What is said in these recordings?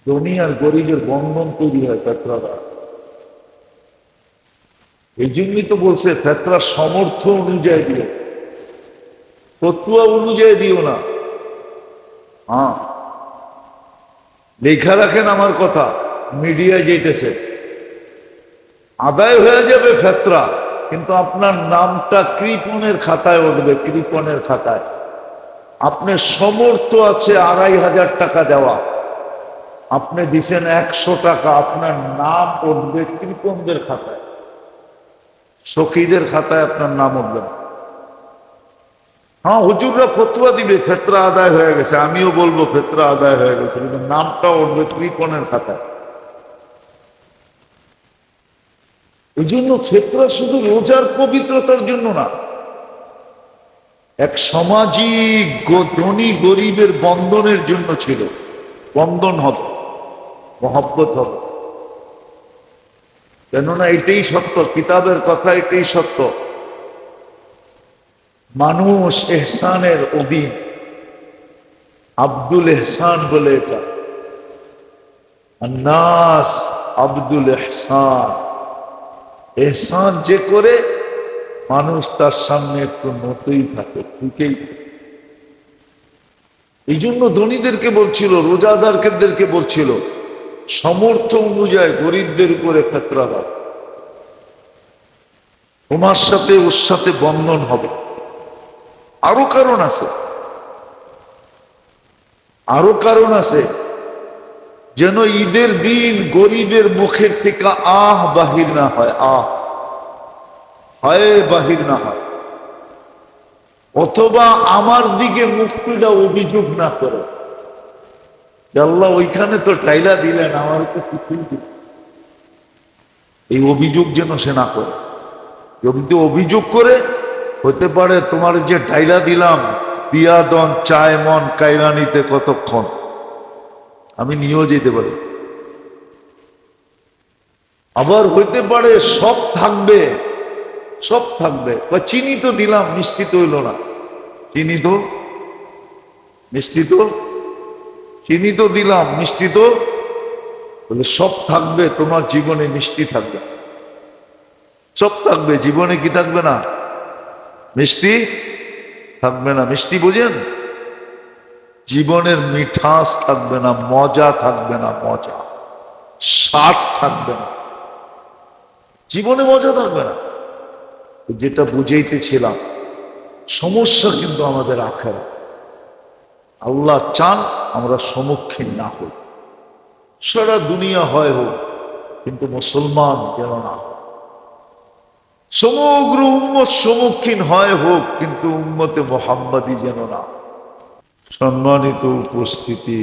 ধনী আর গরিবের বন্ধন তৈরি হয় ফেতরা দ্বারা। এই জন্যই তো বলছে ফেতরা সমর্থ অনুযায়ী দিও, ফতুয়া অনুযায়ী দিও না। হ্যাঁ, লেখা রাখেন আমার কথা, মিডিয়া যেতেছে, আদায় হয়ে যাবে ফেতরা, কিন্তু আপনার নামটা কৃপণের খাতায় উঠবে, কৃপণের খাতায়। আপনার সমর্থ আছে ২৫০০ টাকা দেওয়া, আপনি দিছেন ১০০ টাকা, আপনার নাম উঠবে কৃপণদের খাতায়, সখীদের খাতায় আপনার নাম উঠবে না। হ্যাঁ, হুজুররা ফতোয়া দিবে ফেতরা আদায় হয়ে গেছে, আমিও বলবো ফেতরা আদায় হয়ে গেছে, কিন্তু নামটা উঠবে কৃপণের খাতায়। এই জন্য ফেতরা শুধু রোজার পবিত্রতার জন্য না, এক সামাজিক ধনী গরিবের বন্ধনের জন্য ছিল। বন্ধন হবে, মহব্বত হবে, কেননা এটাই সত্য, কিতাবের কথা এটাই সত্য। মানুষ এহসানের অধীন, আব্দুল এহসান বলে এটা, নাস আব্দুল এহসান। এহসান যে করে মানুষ তার সামনে একটু নতই থাকে, ঠিকই। এই জন্য ধনীদেরকে বলছিল, রোজাদারদেরকে বলছিল, সমর্থ অনুযায়ী গরিবদের উপরে ফেতরা দাও, তোমার সাথে ওর সাথে বন্ধন হবে। আরো কারণ আছে, আরো কারণ আছে, যেন ঈদের দিন গরিবের মুখের থেকে আহ বাহির না হয়, আহ হায় বাহির না হয়, অথবা আমার দিকে মুখ তুলে অভিযোগ না করে, আল্লাহ ওইখানে তো টাইলা দিলেন, আমার তো কিছুই দিলেন, এই অভিযোগ যেন সে না করে। যদি অভিযোগ করে, হতে পারে তোমার যে টাইলা দিলাম দিয়া দন চায় মন কাইরানিতে কতক্ষণ, আমি নিয়েও যেতে পারি। আবার হইতে পারে সব থাকবে, সব থাকবে, চিনি তো দিলাম মিষ্টি তো হইল না, চিনি তো মিষ্টি তো, চিনি তো দিলাম মিষ্টি তো, বলে সব থাকবে, তোমার জীবনে মিষ্টি থাকবে, সব থাকবে, জীবনে কি থাকবে না? মিষ্টি থাকবে না। মিষ্টি বুঝেন? জীবনের মিঠাস থাকবে না, মজা থাকবে না, মজা স্বাদ থাকবে না, জীবনে মজা থাকবে না। যেটা বুঝাইতেছিলাম, সমস্যা কিন্তু আমাদের আখেরা। আল্লাহ চান আমরা সম্মুখীন না হই, সারা দুনিয়া হয় হোক, কিন্তু মুসলমান যেন না হয়। সমগ্র উম্মত সম্মুখীন হয় হোক, কিন্তু উম্মতে মুহাম্মাদি যেন না। সম্মানিত উপস্থিতি,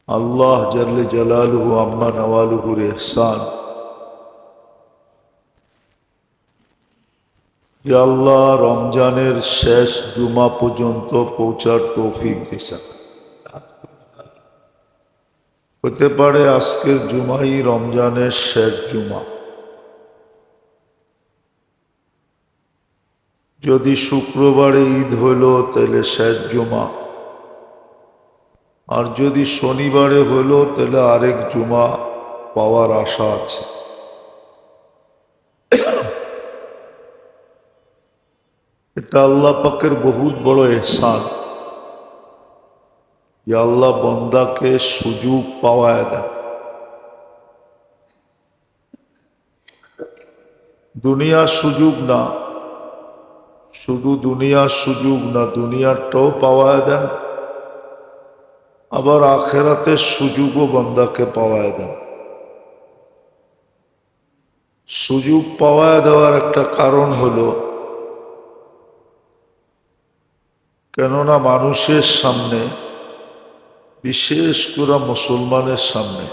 আল্লাহ জাল্লে জালালুহু আম্মা নওয়ালুহুর ইহসান, যে আল্লাহ রমজানের শেষ জুমা পর্যন্ত পৌঁছার তৌফিক দিয়েছেন। হতে পারে আজকের জুমাই রমজানের শেষ জুমা, যদি শুক্রবারে ঈদ হইল তাহলে শেষ জুমা, আর যদি শনিবারে হইল তাহলে আরেক জুমা পাওয়ার আশা আছে। এটা আল্লাহ পাকের বহুত বড় এহসান, যে আল্লাহ বন্দাকে সুযোগ পাওয়ায় দেন। দুনিয়ার সুযোগ না, শুধু দুনিয়ার সুযোগ না, দুনিয়ারটাও পাওয়ায় দেন, আবার আখেরাতের সুযোগও বন্দাকে পাওয়ায় দেন। সুযোগ পাওয়ায় দেওয়ার একটা কারণ হলো, কেননা মানুষের সামনে, বিশেষ করে মুসলমানের সামনে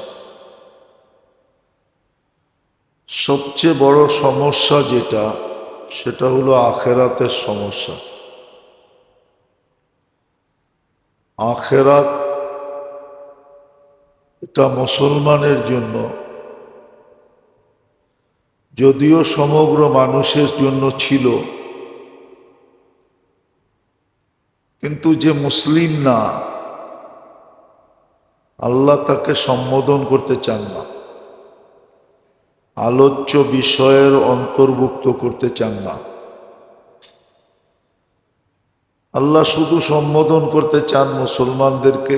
সবচেয়ে বড় সমস্যা যেটা, সেটা হলো আখেরাতের সমস্যা। আখেরাত এটা মুসলমানের জন্য, যদিও সমগ্র মানুষের জন্য ছিল, কিন্তু যে মুসলিম না, আল্লাহ তাকে সম্বোধন করতে চান না, আলোচ্য বিষয়ের অন্তর্ভুক্ত করতে চান না। আল্লাহ শুধু সম্বোধন করতে চান মুসলমানদেরকে,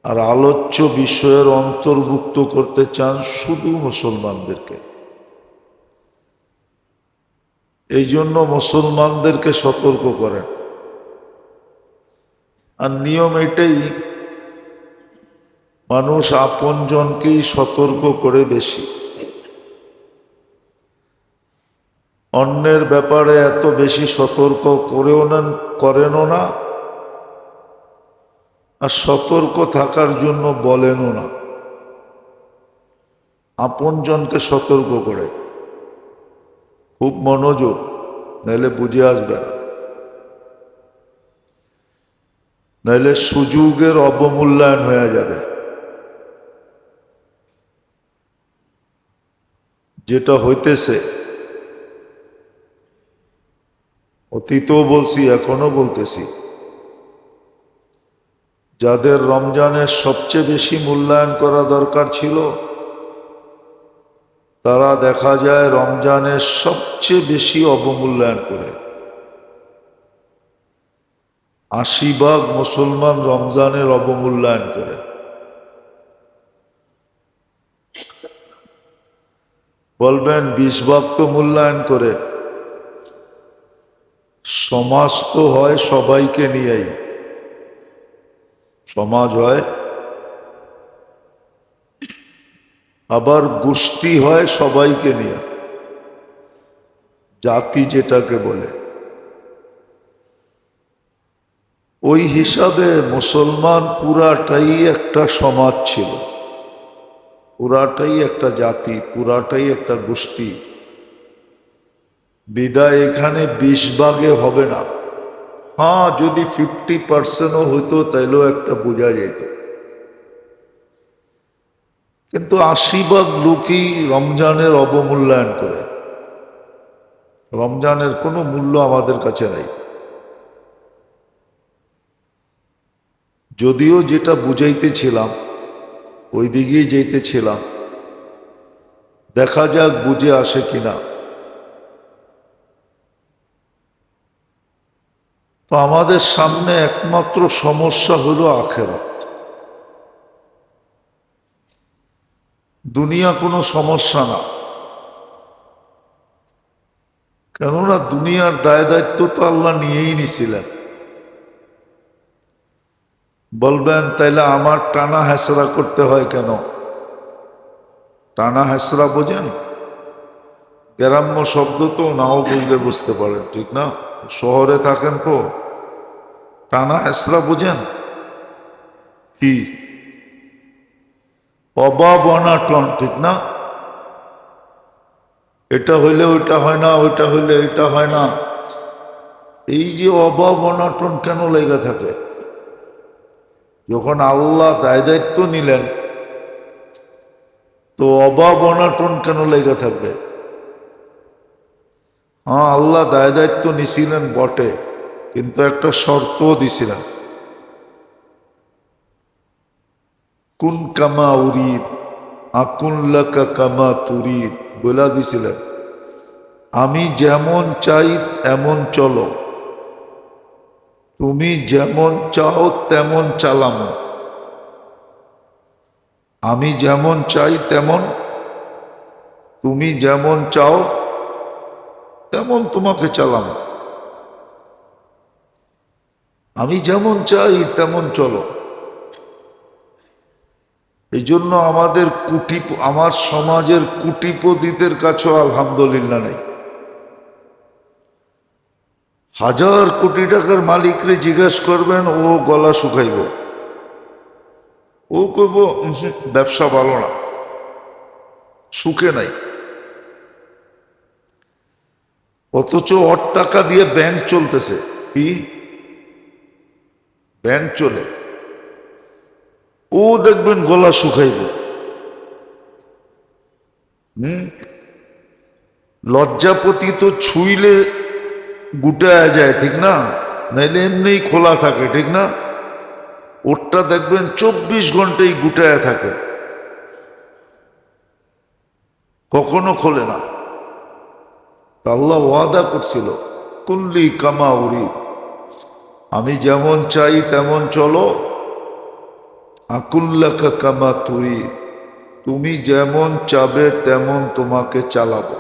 আর আলোচ্য বিষয়ের অন্তর্ভুক্ত করতে চান শুধু মুসলমানদেরকে। এই জন্য মুসলমানদেরকে সতর্ক করেন। আর নিয়ম এটাই, মানুষ আপনজনকেই সতর্ক করে বেশি, অন্যের ব্যাপারে এত বেশি সতর্ক করেনও না, আর সতর্ক থাকার জন্য বলেনও না। আপনজনকে সতর্ক করে, খুব মনোযোগ, নাহলে বুঝে আসবে না, নাহলে সুযোগের অবমূল্যায়ন হয়ে যাবে। যেটা হইতেছে, অতীতও বলছি, এখনো বলতেছি, যাদের রমজানের সবচেয়ে বেশি মূল্যায়ন করা দরকার ছিল, তারা দেখা যায় রমজানের সবচেয়ে বেশি অবমূল্যায়ন করে। ৮০ ভাগ মুসলমান রমজানের অবমূল্যায়ন করে। বলবেন ২০ ভাগ তো মূল্যায়ন করে। সমাজ তো হয় সবাইকে নিয়েই, সমাজ হয়, আবার গোষ্ঠী হয় সবাইকে নিয়ে, জাতি যেটাকে বলে। ওই হিসাবে মুসলমান পুরাটাই একটা সমাজ ছিল, পুরাটাই একটা জাতি, পুরাটাই একটা গোষ্ঠী। বিদায় এখানে ২০ ভাগে হবে না। হ্যাঁ, যদি 50%ও হইতো তাইলেও একটা বোঝা যেত, কিন্তু ৮০ ভাগ লোকই রমজানের অবমূল্যায়ন করে। রমজানের কোনো মূল্য আমাদের কাছে নাই। যদিও যেটা বুঝাইতেছিলাম ওই দিকেই যেতেছিলাম, দেখা যাক বুঝে আসে কিনা। তো আমাদের সামনে একমাত্র সমস্যা হলো আখেরাত। দুনিয়া কোনো সমস্যা না, কেননা দুনিয়ার দায় দায়িত্ব তো আল্লাহ নিয়েই নিছিলেন। বলবেন তাইলে আমার টানা হেসরা করতে হয় কেন? টানা হেসরা বোঝেন? গ্রাম্য শব্দ তো নাও বুঝতে পারেন, ঠিক না? শহরে থাকেন তো, টানা হেসরা বোঝেন কি? অভাব অনাটন, ঠিক না? এটা হইলে ওইটা হয় না, ওইটা হইলে এটা হয় না। এই যে অভাব অনাটন কেন লেগে থাকে? যখন আল্লাহ দায় দায়িত্ব নিলেন, তো অভাব অনাটন কেন লেগে থাকবে? হ্যাঁ, আল্লাহ দায় দায়িত্ব নিছিলেন বটে, কিন্তু একটা শর্তও দিছিলেন, কুন কামা উরিদ আকুন লাকা কামা তুরিদ, বলে দিছিলেন আমি যেমন চাই এমন চলো, তুমি যেমন চাও তেমন চালামো। আমি যেমন চাই তেমন, তুমি যেমন চাও তেমন তোমাকে চালামো। আমি যেমন চাই তেমন চলো। এই জন্য আমার সমাজের কুটিপতিদের কাছেও আলহামদুলিল্লাহ নেই। ১০০০ কোটি টাকার মালিকরে জিজ্ঞেস করবেন, ও গলা শুকাইব, ও কইব ব্যবসা ভালো না, সুখে নাই। অথচ ওর টাকা দিয়ে ব্যাংক চলতেছে। কি ব্যাংক চলে? ও দেখবেন গলা শুকাইব। লজ্জাপতি তো ছুইলে গুটায়া যায়, ঠিক না? নাইলে এমনিই খোলা থাকে, ঠিক না? ওরটা দেখবেন 24 ঘন্টাই গুটায় থাকে, কখনো খোলে না। আল্লাহ ওয়াদা করছিল, কুল্লি কামা উরি, আমি যেমন চাই তেমন চলো, আকুল্লাকা কামা তুরি, তুমি যেমন চাবে তেমন তোমাকে চালাবো।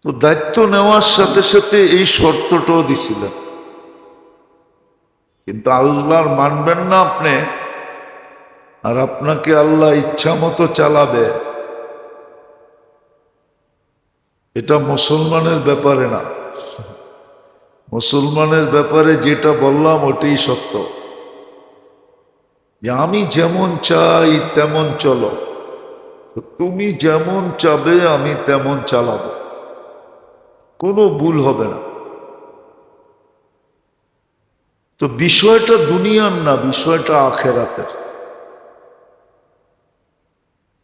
তো দায়িত্ব নেওয়ার সাথে সাথে এই শর্তটাও দিছিলেন, কিন্তু আল্লাহর মানবেন না আপনি, আর আপনাকে আল্লাহ ইচ্ছা মতো চালাবে, এটা মুসলমানের ব্যাপারে না। মুসলমানের ব্যাপারে যেটা বললাম ওটাই সত্য, যে আমি যেমন চাই তেমন চলো, তো তুমি যেমন চাবে আমি তেমন চালাবো, কোনো ভুল হবে না। তো বিষয়টা দুনিয়ার না, বিষয়টা আখেরাতের।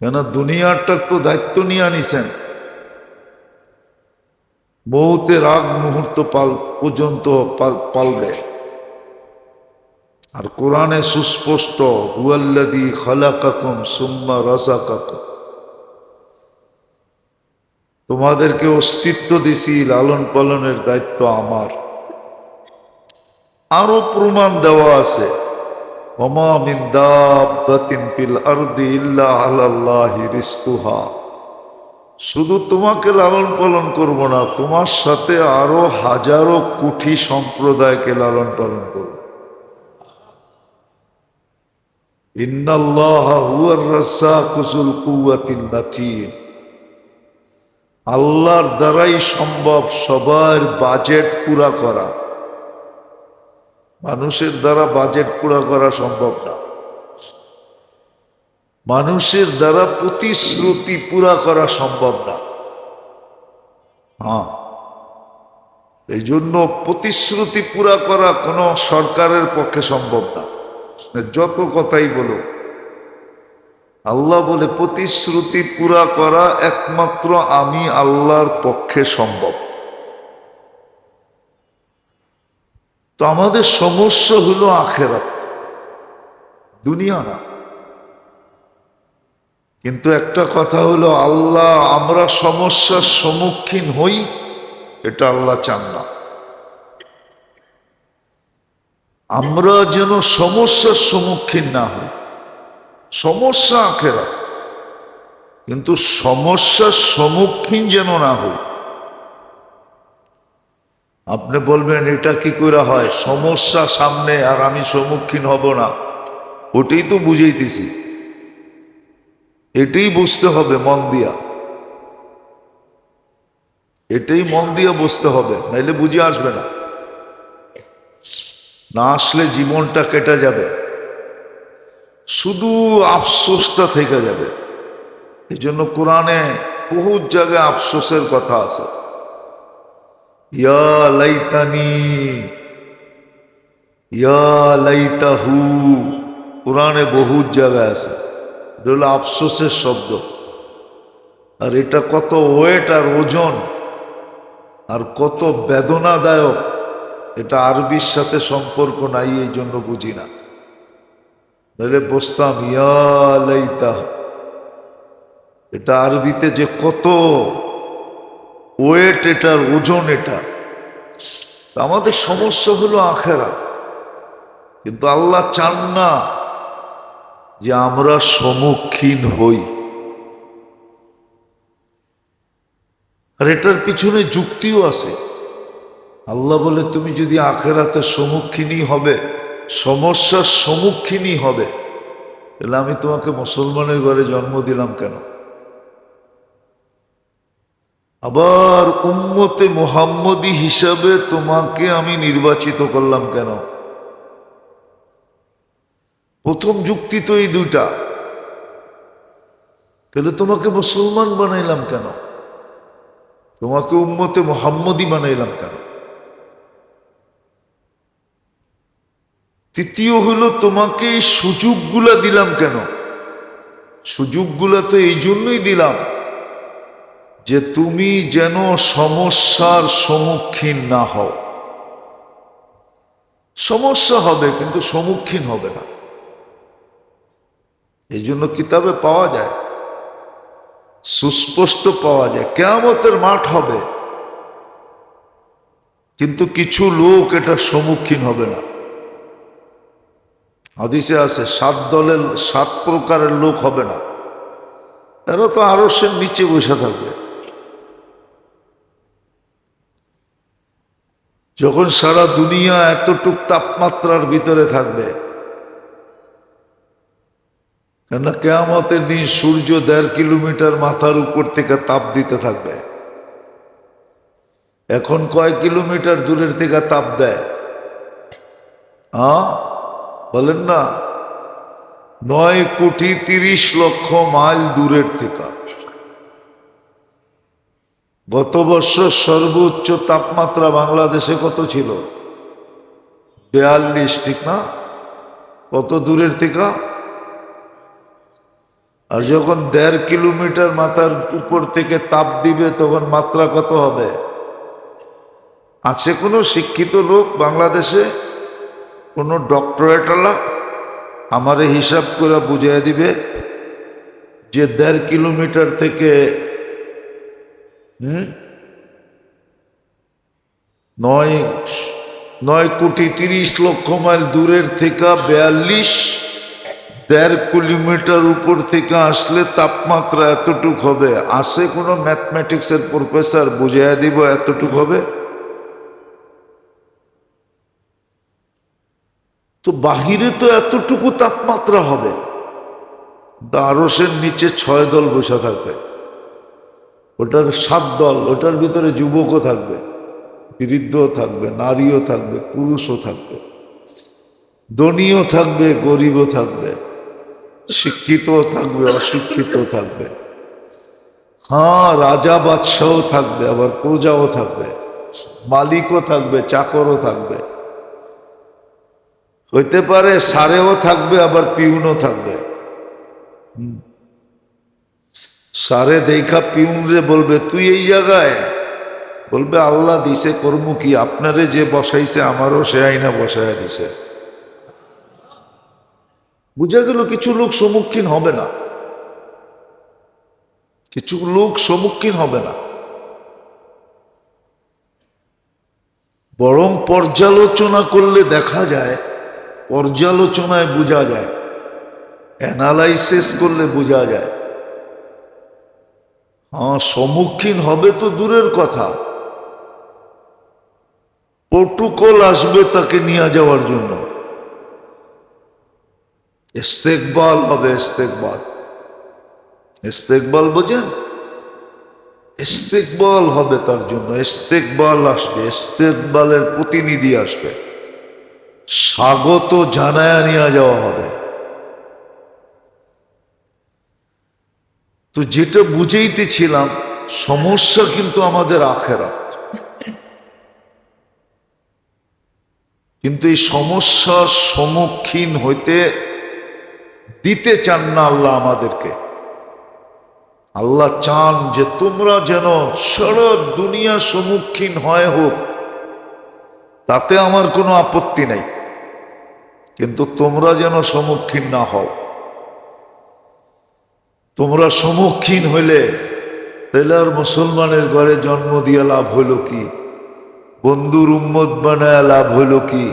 কেন দুনিয়াটার তো দায়িত্ব নিয়ে আনিছেন, মৌতের আগ মুহূর্ত পর্যন্ত পালবে। আর কোরআনে সুস্পষ্ট, হুয়াল্লাযী খালাকাকুম সুম্মা রাযাকাকুম, তোমাদেরকে অস্তিত্ব দিছি, লালন পালনের দায়িত্ব আমার। আরো প্রমাণ দেওয়া আছে, ওমা মিন দাব্বাতিন ফিল আরদি ইল্লা আলাল্লাহি রিজকুহা, শুধু তোমাকে লালন পালন করব না, তোমার সাথে আরো হাজারো কোটি সম্প্রদায়কে লালন পালন করব। ইন্নাল্লাহা হুয়ার রাজ্জাকু যুল কুওয়াতিল মাতিন, আল্লাহর দ্বারাই সম্ভব সবার বাজেট পুরা করা, মানুষের দ্বারা বাজেট পুরা করা সম্ভব না, মানুষের দ্বারা প্রতিশ্রুতি পুরা করা সম্ভব না। হ্যাঁ, এই জন্য প্রতিশ্রুতি পুরা করা কোনো সরকারের পক্ষে সম্ভব না, যত কথাই বলো। আল্লাহ বলে প্রতিশ্রুতি পুরা করা একমাত্র আমি আল্লাহর পক্ষে সম্ভব। তো আমাদের সমস্যা হলো আখেরাত, দুনিয়া না। কিন্তু একটা কথা হলো, আল্লাহ আমরা সমস্যার সম্মুখীন হই, এটা আল্লাহ চান না। আমরা যেন সমস্যার সম্মুখীন না হই। সমস্যা আখেরাত, কিন্তু সমস্যার সম্মুখীন যেন না হই। আপনি বলবেন এটা কি করে হয়, সমস্যা সামনে আর আমি সম্মুখীন হব না? ওটাই তো বুঝাইতেছি, এটাই বুঝতে হবে মন দিয়া, এটাই মন দিয়া বুঝতে হবে, নাইলে বুঝে আসবে না। না আসলে জীবনটা কেটে যাবে, শুধু আফসোসটা থেকে যাবে। এই জন্য কোরআনে বহুত জায়গায় আফসোসের কথা আছে, ইয়া লাইতানি, ইয়া লাইতাহু, কোরআনে বহুত জায়গায় আছে। এটা হলো আফসোসের শব্দ, আর এটা কত ওয়েট আর ওজন আর কত বেদনাদায়ক, এটা আরবির সাথে সম্পর্ক নাই, এই জন্য বুঝি না। নাহলে বসতাম ইয়া লাইতাহ, এটা আরবিতে যে কত ওয়েট, এটার ওজন এটা। আমাদের সমস্যা হলো আখেরাত, কিন্তু আল্লাহ চান না যে আমরা সম্মুখীন হই। আর এটার পিছনে যুক্তিও আছে। আল্লাহ বলে, তুমি যদি আখেরাতের সম্মুখীনই হবে, সমস্যার সম্মুখীনই হবে, তাহলে আমি তোমাকে মুসলমানের ঘরে জন্ম দিলাম কেন? আবার উম্মতে মুহাম্মদী হিসাবে তোমাকে আমি নির্বাচিত করলাম কেন? প্রথম যুক্তি তো এই দুইটা। তাহলে তোমাকে মুসলমান বানাইলাম কেন? তোমাকে উম্মতে মুহাম্মদী বানাইলাম কেন? তৃতীয় হলো, তোমাকে এই সুযোগগুলা দিলাম কেন? সুযোগগুলা তো এই জন্যই দিলাম যে তুমি যেন সমস্যার সম্মুখীন না হও। সমস্যা হবে কিন্তু সম্মুখীন হবে না। এই জন্য কিতাবে পাওয়া যায়, সুস্পষ্ট পাওয়া যায়, কিয়ামতের মাঠ হবে, কিন্তু কিছু লোক এটা সম্মুখীন হবে না। হাদিসে আছে 7 দলের 7 প্রকারের লোক হবে না। এরা তো আরশের নিচে বসে থাকবে। যখন সারা দুনিয়া এতটুক তাপমাত্রার ভিতরে থাকবে, কেননা কিয়ামতের দিন সূর্য 1.5 কিলোমিটার মাথার উপর থেকে তাপ দিতে থাকবে। এখন কয় কিলোমিটার দূরের থেকে তাপ দেয়? বলেন না, 9,30,00,000 মাইল দূরের থেকে। গত বছর সর্বোচ্চ তাপমাত্রা বাংলাদেশে কত ছিল? 42, ঠিক না? কত দূরের থেকে? আর যখন 1.5 কিলোমিটার মাথার উপর থেকে তাপ দিবে তখন মাত্রা কত হবে? আছে কোনো শিক্ষিত লোক বাংলাদেশে, কোনো ডক্টরেটওয়ালা আমারে হিসাব করে বুঝিয়ে দিবে যে 1.5 কিলোমিটার থেকে 9,30,00,000 মাইল দূরের থেকে 1.5 কিলোমিটার উপর থেকে আসলে তাপমাত্রা এতটুক হবে? আছে কোনো ম্যাথমেটিক্সের প্রফেসর বুঝিয়ে দিব এতটুক হবে? তো বাহিরে তো এতটুকু তাপমাত্রা হবে, আরশের নিচে 6 দল বসে থাকবে, ওটার 7 দল, ওটার ভিতরে যুবকও থাকবে, বৃদ্ধও থাকবে, নারীও থাকবে, পুরুষও থাকবে, ধনীও থাকবে, গরিবও থাকবে, শিক্ষিতও থাকবে, অশিক্ষিতও থাকবে, হ্যাঁ রাজা বাদশাহও থাকবে, আবার প্রজাও থাকবে, মালিকও থাকবে, চাকরও থাকবে, হইতে পারে সারেও থাকবে, আবার পিউনও থাকবে। সারে দেখা পিউন রে বলবে তুই এই জায়গায়, বলবে আল্লাহ দিছে, কর্ম কি, আপনারে যে বসাইছে আমারও সে আইনা বসাইয়া দিছে। বুঝা গেল কিছু লোক সম্মুখীন হবে না, কিছু লোক সম্মুখীন হবে না, বরং পর্যালোচনা করলে দেখা যায়, পর্যালোচনায় বোঝা যায়, অ্যানালাইসিস করলে বোঝা যায়। হ্যাঁ, সম্মুখীন হবে তো দূরের কথা, প্রটোকল আসবে তাকে নিয়ে যাওয়ার জন্য, ইস্তেকবাল হবে, ইস্তেকবাল। ইস্তেকবাল বোঝেন? ইস্তেকবাল হবে তার জন্য, ইস্তেকবাল আসবে, ইস্তেকবালের প্রতিনিধি আসবে, স্বাগত জানায়া নিয়ে যাওয়া হবে। তো যেটা বুঝাইতেছিলাম, সমস্যা কিন্তু আমাদের আখেরাত, কিন্তু এই সমস্যার সম্মুখীন হইতে দিতে চান না আল্লাহ আমাদেরকে। আল্লাহ চান যে তোমরা যেন সারা দুনিয়া সম্মুখীন হয় হোক, তাতে আমার কোনো আপত্তি নাই, কিন্তু তোমরা যেন সম্মুখীন না হও। তোমরা সম্মুখীন হইলে তাহলে আর মুসলমানের ঘরে জন্ম দিয়ে লাভ হইল কি? বন্ধুর উম্মত বানায় লাভ হইল কি?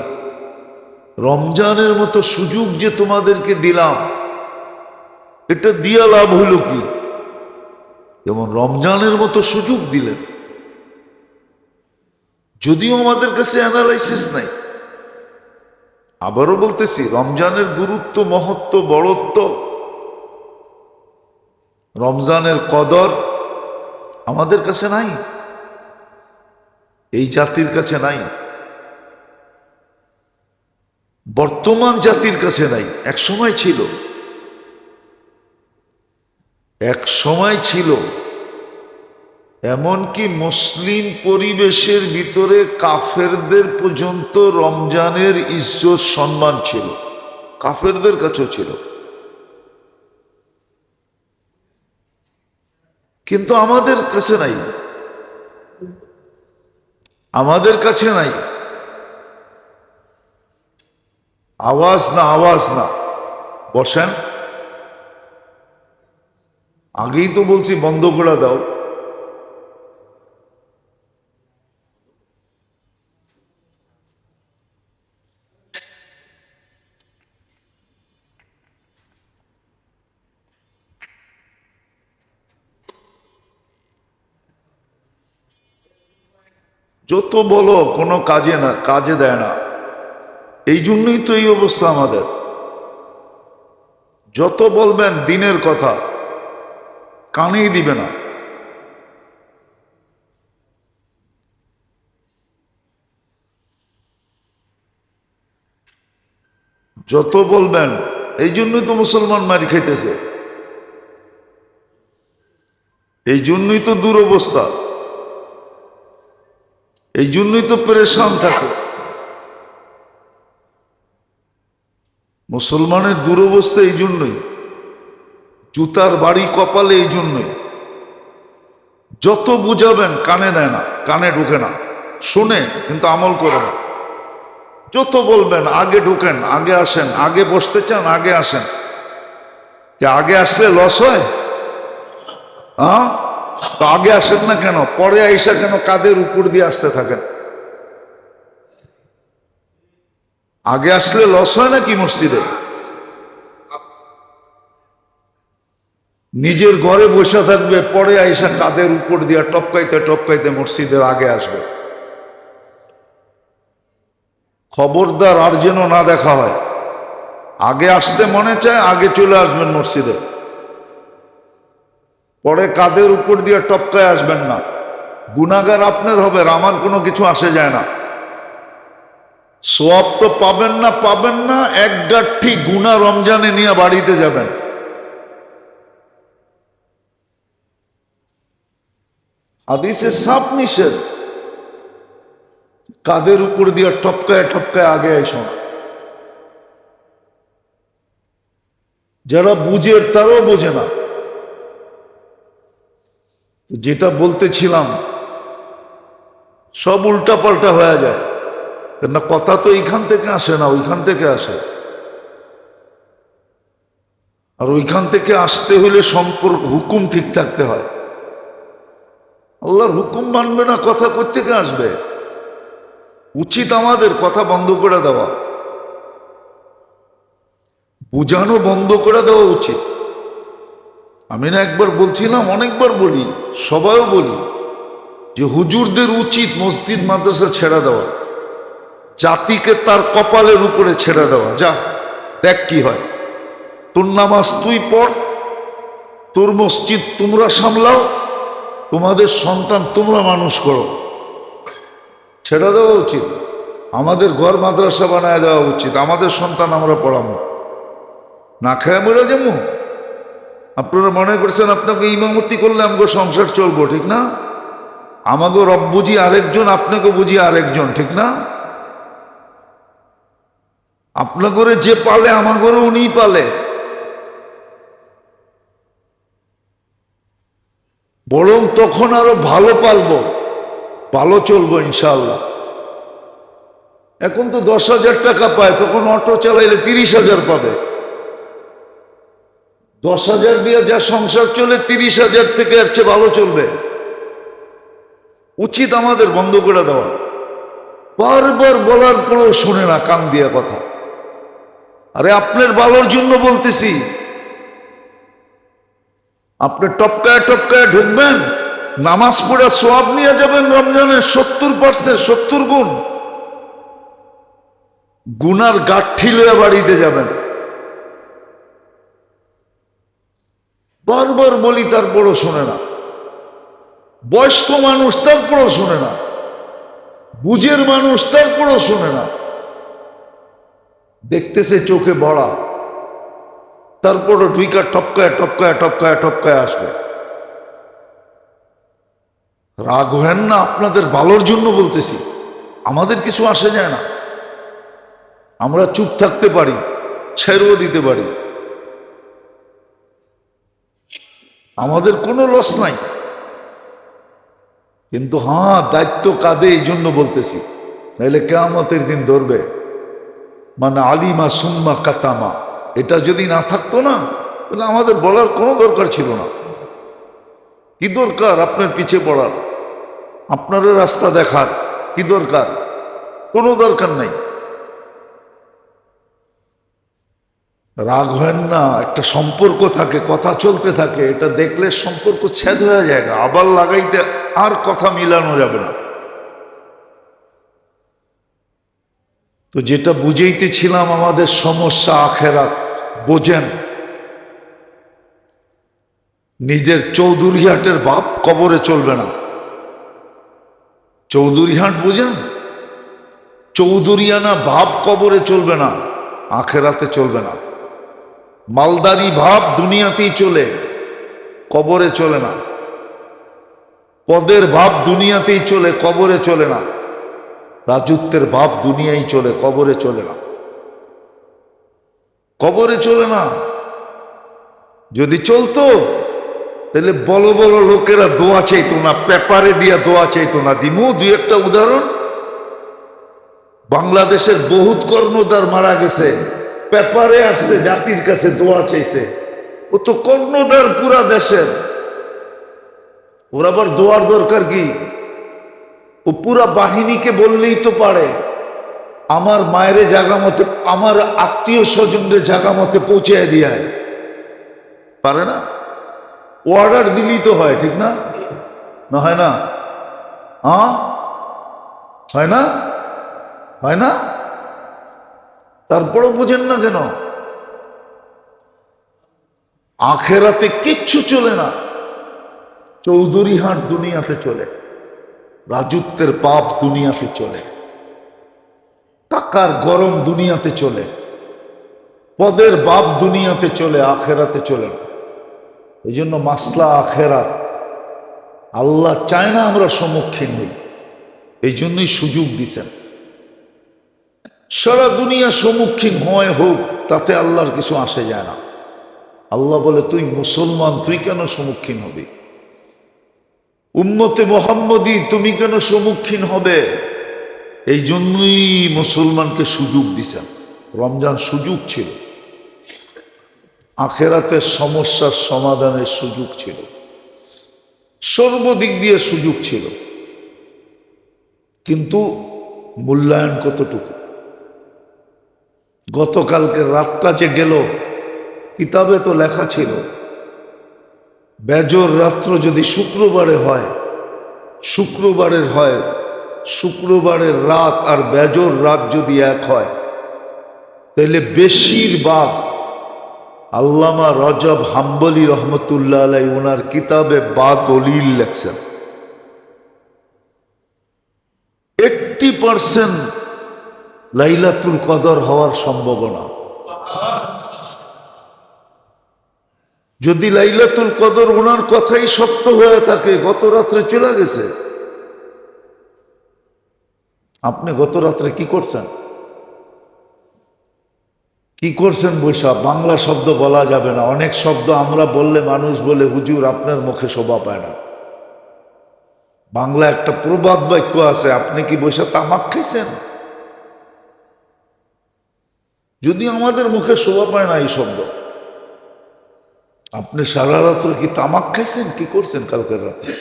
রমজানের মতো সুযোগ যে তোমাদেরকে দিলাম, এটা দিয়া লাভ হইল কি? যেমন রমজানের মতো সুযোগ দিলেন, যদিও আমাদের কাছে অ্যানালাইসিস নাই। আবারও বলতেছি, রমজানের গুরুত্ব, মহত্ব, বড়ত্ব, রমজানের কদর আমাদের কাছে নাই, এই জাতির কাছে নাই, বর্তমান জাতির কাছে নাই। এক সময় ছিল, এক সময় ছিল, এমনকি মুসলিম পরিবেশের ভিতরে কাফেরদের পর্যন্ত রমজানের ইজ্জত সম্মান ছিল, কাফেরদের কাছেও ছিল, কিন্তু আমাদের কাছে নাই, আমাদের কাছে নাই। আওয়াজ না, আওয়াজ না, বসেন। আগেই তো বলছি বন্ধ করে দাও। যত বলো কোনো কাজে না, কাজে দেয় না। এই জন্যই তো এই অবস্থা আমাদের। যত বলবেন দিনের কথা, কানেই দিবে না। যত বলবেন, এই জন্যই তো মুসলমান মারি খাইতেছে, এই জন্যই তো দুরবস্থা, এই জন্যই তো পেরেশান থাকে। মুসলমানের দুরবস্থা এই জন্যই, জুতার বাড়ি কপালে এই জন্যই। যত বুঝাবেন কানে দেয় না, কানে ঢুকে না, শুনে কিন্তু আমল করে না। যত বলবেন আগে ঢুকেন, আগে আসেন, আগে বসতে চান আগে আসেন, যে আগে আসলে লস হয়? হ্যাঁ, তো আগে আসেন না কেন? পরে আইসা কেন কাদের উপর দিয়ে আসতে থাকেন? আগে আসলে লস হয় নাকি মসজিদে? নিজের ঘরে বসে থাকবে, পরে আইসা কাদের উপর দিয়ে টপকাইতে টপকাইতে মসজিদের আগে আসবে। খবরদার আর যেন না দেখা হয়। আগে আসতে মনে চায়, আগে চলে আসবেন মসজিদে, পরে কাদের উপর দিয়ে টপকায় আসবেন না। গুনাহগার আপনার হবে, আমার কোনো কিছু আসে যায় না। সওয়াব তো পাবেন না, পাবেন না, এক গাঁঠি গুনাহ রমজানে নিয়ে বাড়িতে যাবেন। হাদিসে সাপ নিষেধ, কাদের উপর দিয়ে টপকায় টপকায় আগে আইস না। যারা বুঝে তারাও বোঝে না। যেটা বলতেছিলাম সব উল্টা পাল্টা হয়ে যায়, কেননা কথা তো এইখান থেকে আসে না, ওইখান থেকে আসে। আর ওইখান থেকে আসতে হলে সম্পর্ক, হুকুম ঠিক থাকতে হয়। আল্লাহর হুকুম মানবে না, কথা কোত্থেকে আসবে? উচিত আমাদের কথা বন্ধ করে দেওয়া, বুঝানো বন্ধ করে দেওয়া উচিত। আমি না একবার বলছিলাম, অনেকবার বলি, সবাইও বলি, যে হুজুরদের উচিত মসজিদ মাদ্রাসা ছেড়ে দেওয়া, জাতিকে তার কপালের উপরে ছেড়ে দেওয়া। যা দেখ কি হয়, তোর নামাজ তুই পড়, তোর মসজিদ তোমরা সামলাও, তোমাদের সন্তান তোমরা মানুষ করো। ছেড়ে দেওয়া উচিত। আমাদের ঘর মাদ্রাসা বানায় দেওয়া উচিত, আমাদের সন্তান আমরা পড়াবো, না খায় মরে যেমন। আপনারা মনে করছেন আপনাকে ইমামতি করলে আমাকে সংসার চলবো, ঠিক না? আমাকে রব বুঝি আরেকজন, আপনাকে বুঝি আরেকজন, ঠিক না? আপনার ঘরে যে পালে আমার ঘরে উনিই পালে। বরং তখন আরো ভালো পালবো, ভালো চলবো ইনশাআল্লাহ। এখন তো 10,000 টাকা পায়, তখন অটো চালাইলে 30,000 পাবে। 10,000 দিয়ে যা সংসার চলে, 30,000 থেকে এর চেয়ে ভালো চলবে। উচিত আমাদের বন্ধ করে দেওয়া। বারবার বলার পরেও শুনে না, কান দিয়া কথা। আরে আপনার ভালোর জন্য বলতেছি। আপনি টপকায় টপকায় ঢুকবেন, নামাজ পড়ে সওয়াব নিয়ে যাবেন রমজানের 70%, 70 গুণ। গুনার গাঠি লইয়া বাড়িতে যাবেন। বারবার বলি, তারপরও শোনে না। বয়স্ক মানুষ, তারপরও শোনে না। বুঝের মানুষ, তারপরও শোনে না। দেখতেছে চোখে বড়া, তারপরও ঢুইকা টপকায় টপকায় টপকায় টপকায় আসবে। রাগ হেন না, আপনাদের ভালোর জন্য বলতেছি। আমাদের কিছু আসে যায় না, আমরা চুপ থাকতে পারি, ছেড়েও দিতে পারি, আমাদের কোনো লস নাই। কিন্তু হ্যাঁ, দায়িত্ব কাঁধে, এই জন্য বলতেছি, নাহলে কিয়ামতের দিন ধরবে। মানে আলিমা সুম্মা কাতামা, এটা যদি না থাকতো না তাহলে আমাদের বলার কোনো দরকার ছিল না। কি দরকার আপনার পিছে পড়ার, আপনারও রাস্তা দেখার কি দরকার? কোনো দরকার নাই। রাগ হয় না, একটা সম্পর্ক থাকে, কথা চলতে থাকে, এটা দেখলে সম্পর্ক ছেদ হয়ে যায়, আবার লাগাইতে আর কথা মিলানো যাবে না। তো যেটা বুঝাইতেছিলাম, আমাদের সমস্যা আখেরাত বোঝেন। নিজের চৌধুরীহাটের বাপ কবরে চলবে না। চৌধুরীহাট বুঝেন? চৌধুরিয়ানা ভাব কবরে চলবে না, আখেরাতে চলবে না। মালদারি ভাব দুনিয়াতেই চলে, কবরে চলে না। পদের ভাব দুনিয়াতেই চলে, কবরে চলে না। রাজত্বের ভাব দুনিয়ায় চলে, কবরে চলে না। কবরে চলে না। যদি চলতো তাহলে বড় বড় লোকেরা দোয়া চাইতো না, পেপারে দিয়া দোয়া চাইতো না। দিমু দুই একটা উদাহরণ। বাংলাদেশের বহুত কর্ণধার মারা গেছে, পেপারে আসছে, জাতির কাছে দোয়া চাইছে। ও তো কর্ণধার পুরা দেশের, ওর আবার দোয়ার দরকার কি? ও পুরা বাহিনীকে বললেই তো পারে, আমার মায়ের জায়গা মতে, আমার আত্মীয় স্বজনদের জায়গা মতে পৌঁছে দিয়ে পারে না? অর্ডার দিলেই তো হয়, ঠিক না? না হয় না? হ্যাঁ হয় না? হয় না? তারপরও বোঝেন না কেন? আখেরাতে কিচ্ছু চলে না। চৌধুরীহাট দুনিয়াতে চলে, রাজত্বের পাপ দুনিয়াতে চলে, টাকার গরম দুনিয়াতে চলে, পদের বাপ দুনিয়াতে চলে, আখেরাতে চলে না। এই জন্য মাসলা আখেরাত। আল্লাহ চায় না আমরা সম্মুখীন হই, এই জন্যই সুযোগ দিছেন। সারা দুনিয়া সম্মুখীন হয় হোক, তাতে আল্লাহর কিছু আসে যায় না। আল্লাহ বলে, তুই মুসলমান, তুই কেন সম্মুখীন হবি? উম্মতে মোহাম্মদী, তুমি কেন সম্মুখীন হবে? এই জন্যই মুসলমানকে সুযোগ দিছেন। রমজান সুযোগ ছিল, আখেরাতের সমস্যার সমাধানের সুযোগ ছিল, সর্বদিক দিয়ে সুযোগ ছিল। কিন্তু মূল্যায়ন কতটুকু? গতকালকে রাতটা যে গেল, কিতাবে তো লেখা ছিল, বেজর রাত্র যদি শুক্রবারে হয়, শুক্রবারের রাত আর বেজর রাত যদি এক হয়, তাহলে বেশিরভাগ, আল্লামা রজব হাম্বলি রহমতুল্লাহ আলাই ওনার কিতাবে বা দলিল লেখছেন, 80% লাইলাতুল কদর হওয়ার সম্ভাবনা। যদি লাইলাতুল কদর ওনার কথাই সত্য হয়ে থাকে, গত রাত্রে চলে গেছে। আপনি গত রাত্রে কি করছেন? কি করছেন? বৈশা বাংলা শব্দ বলা যাবে না, অনেক শব্দ আমরা বললে মানুষ বলে, হুজুর আপনার মুখে শোভা পায় না। বাংলা একটা প্রবাদ বাক্য আছে, আপনি কি বৈশা তামাক খাইছেন? যদি আমাদের মুখে শোভা পায় না এই শব্দ, আপনি সারা রাত্র কি তামাক খাইছেন? কি করছেন কালকের রাত্রে?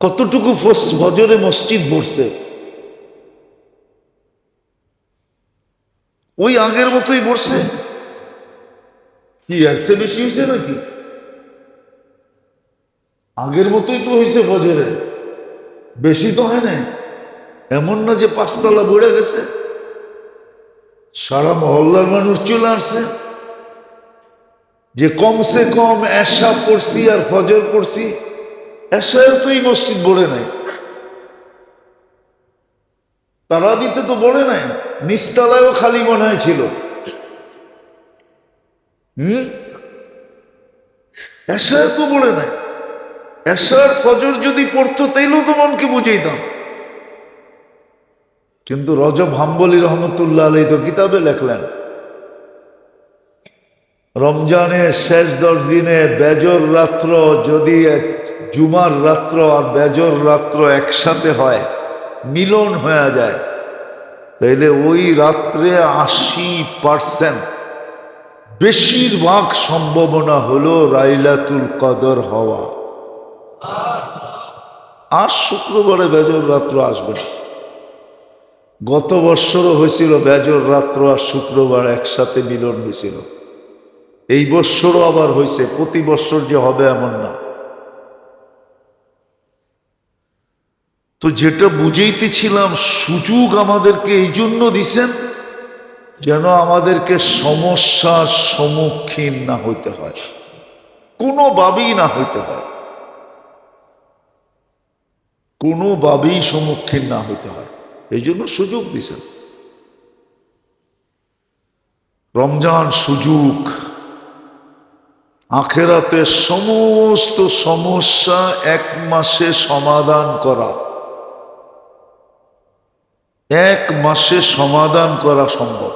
কতটুকু ফজরে মসজিদ ভরছে? ওই আগের মতোই ভরছে? কি এর চেয়ে বেশি হয়েছে নাকি? আগের মতোই তো হয়েছে ফজরে, বেশি তো হয় না। এমন না যে 5 তলা বেড়ে গেছে। সারা মহল্লার মানুষ চলে আসছে, যে কমসে কম এশা পড়ছি আর ফজর পড়ছি, এশায় তো এই মসজিদ ভরে নাই, তারাবিতে তো ভরে নাই, নিচতলায়ও খালি মনে হয়েছিল। এশায় তো ভরে নাই। এশার ফজর যদি পড়তো তাইলেও তো মনকে বুঝাইতাম। কিন্তু রজব হাম্বলি রহমতুল্লাহ আলাই তো কিতাবে লেখলেন, রমজানের শেষ 10 দিনে বেজর রাত্র যদি জুমার রাত্র আর বেজর রাত্র একসাথে হয়, মিলন হয়ে যায়, তাইলে ওই রাত্রে 80% বেশিরভাগ সম্ভাবনা হলো লাইলাতুল কদর হওয়া। আর শুক্রবারে বেজর রাত্র আসবে না। গত বৎসরও হয়েছিল বেজর রাত্র আর শুক্রবার একসাথে মিলন হয়েছিল। এই বৎসরও আবার হয়েছে, প্রতি বৎসর যে হবে এমন না। তো যেটা বুঝাইতেছিলাম, সুযোগ আমাদেরকে এই জন্য দিছেন যেন আমাদেরকে সমস্যার সম্মুখীন না হইতে হয়, কোনোভাবেই না হইতে হয়, কোনোভাবেই সম্মুখীন না হইতে হয়, এই জন্য সুযোগ দিছেন। রমজান সুযোগ, আখেরাতের সমস্ত সমস্যা এক মাসে সমাধান করা, এক মাসে সমাধান করা সম্ভব।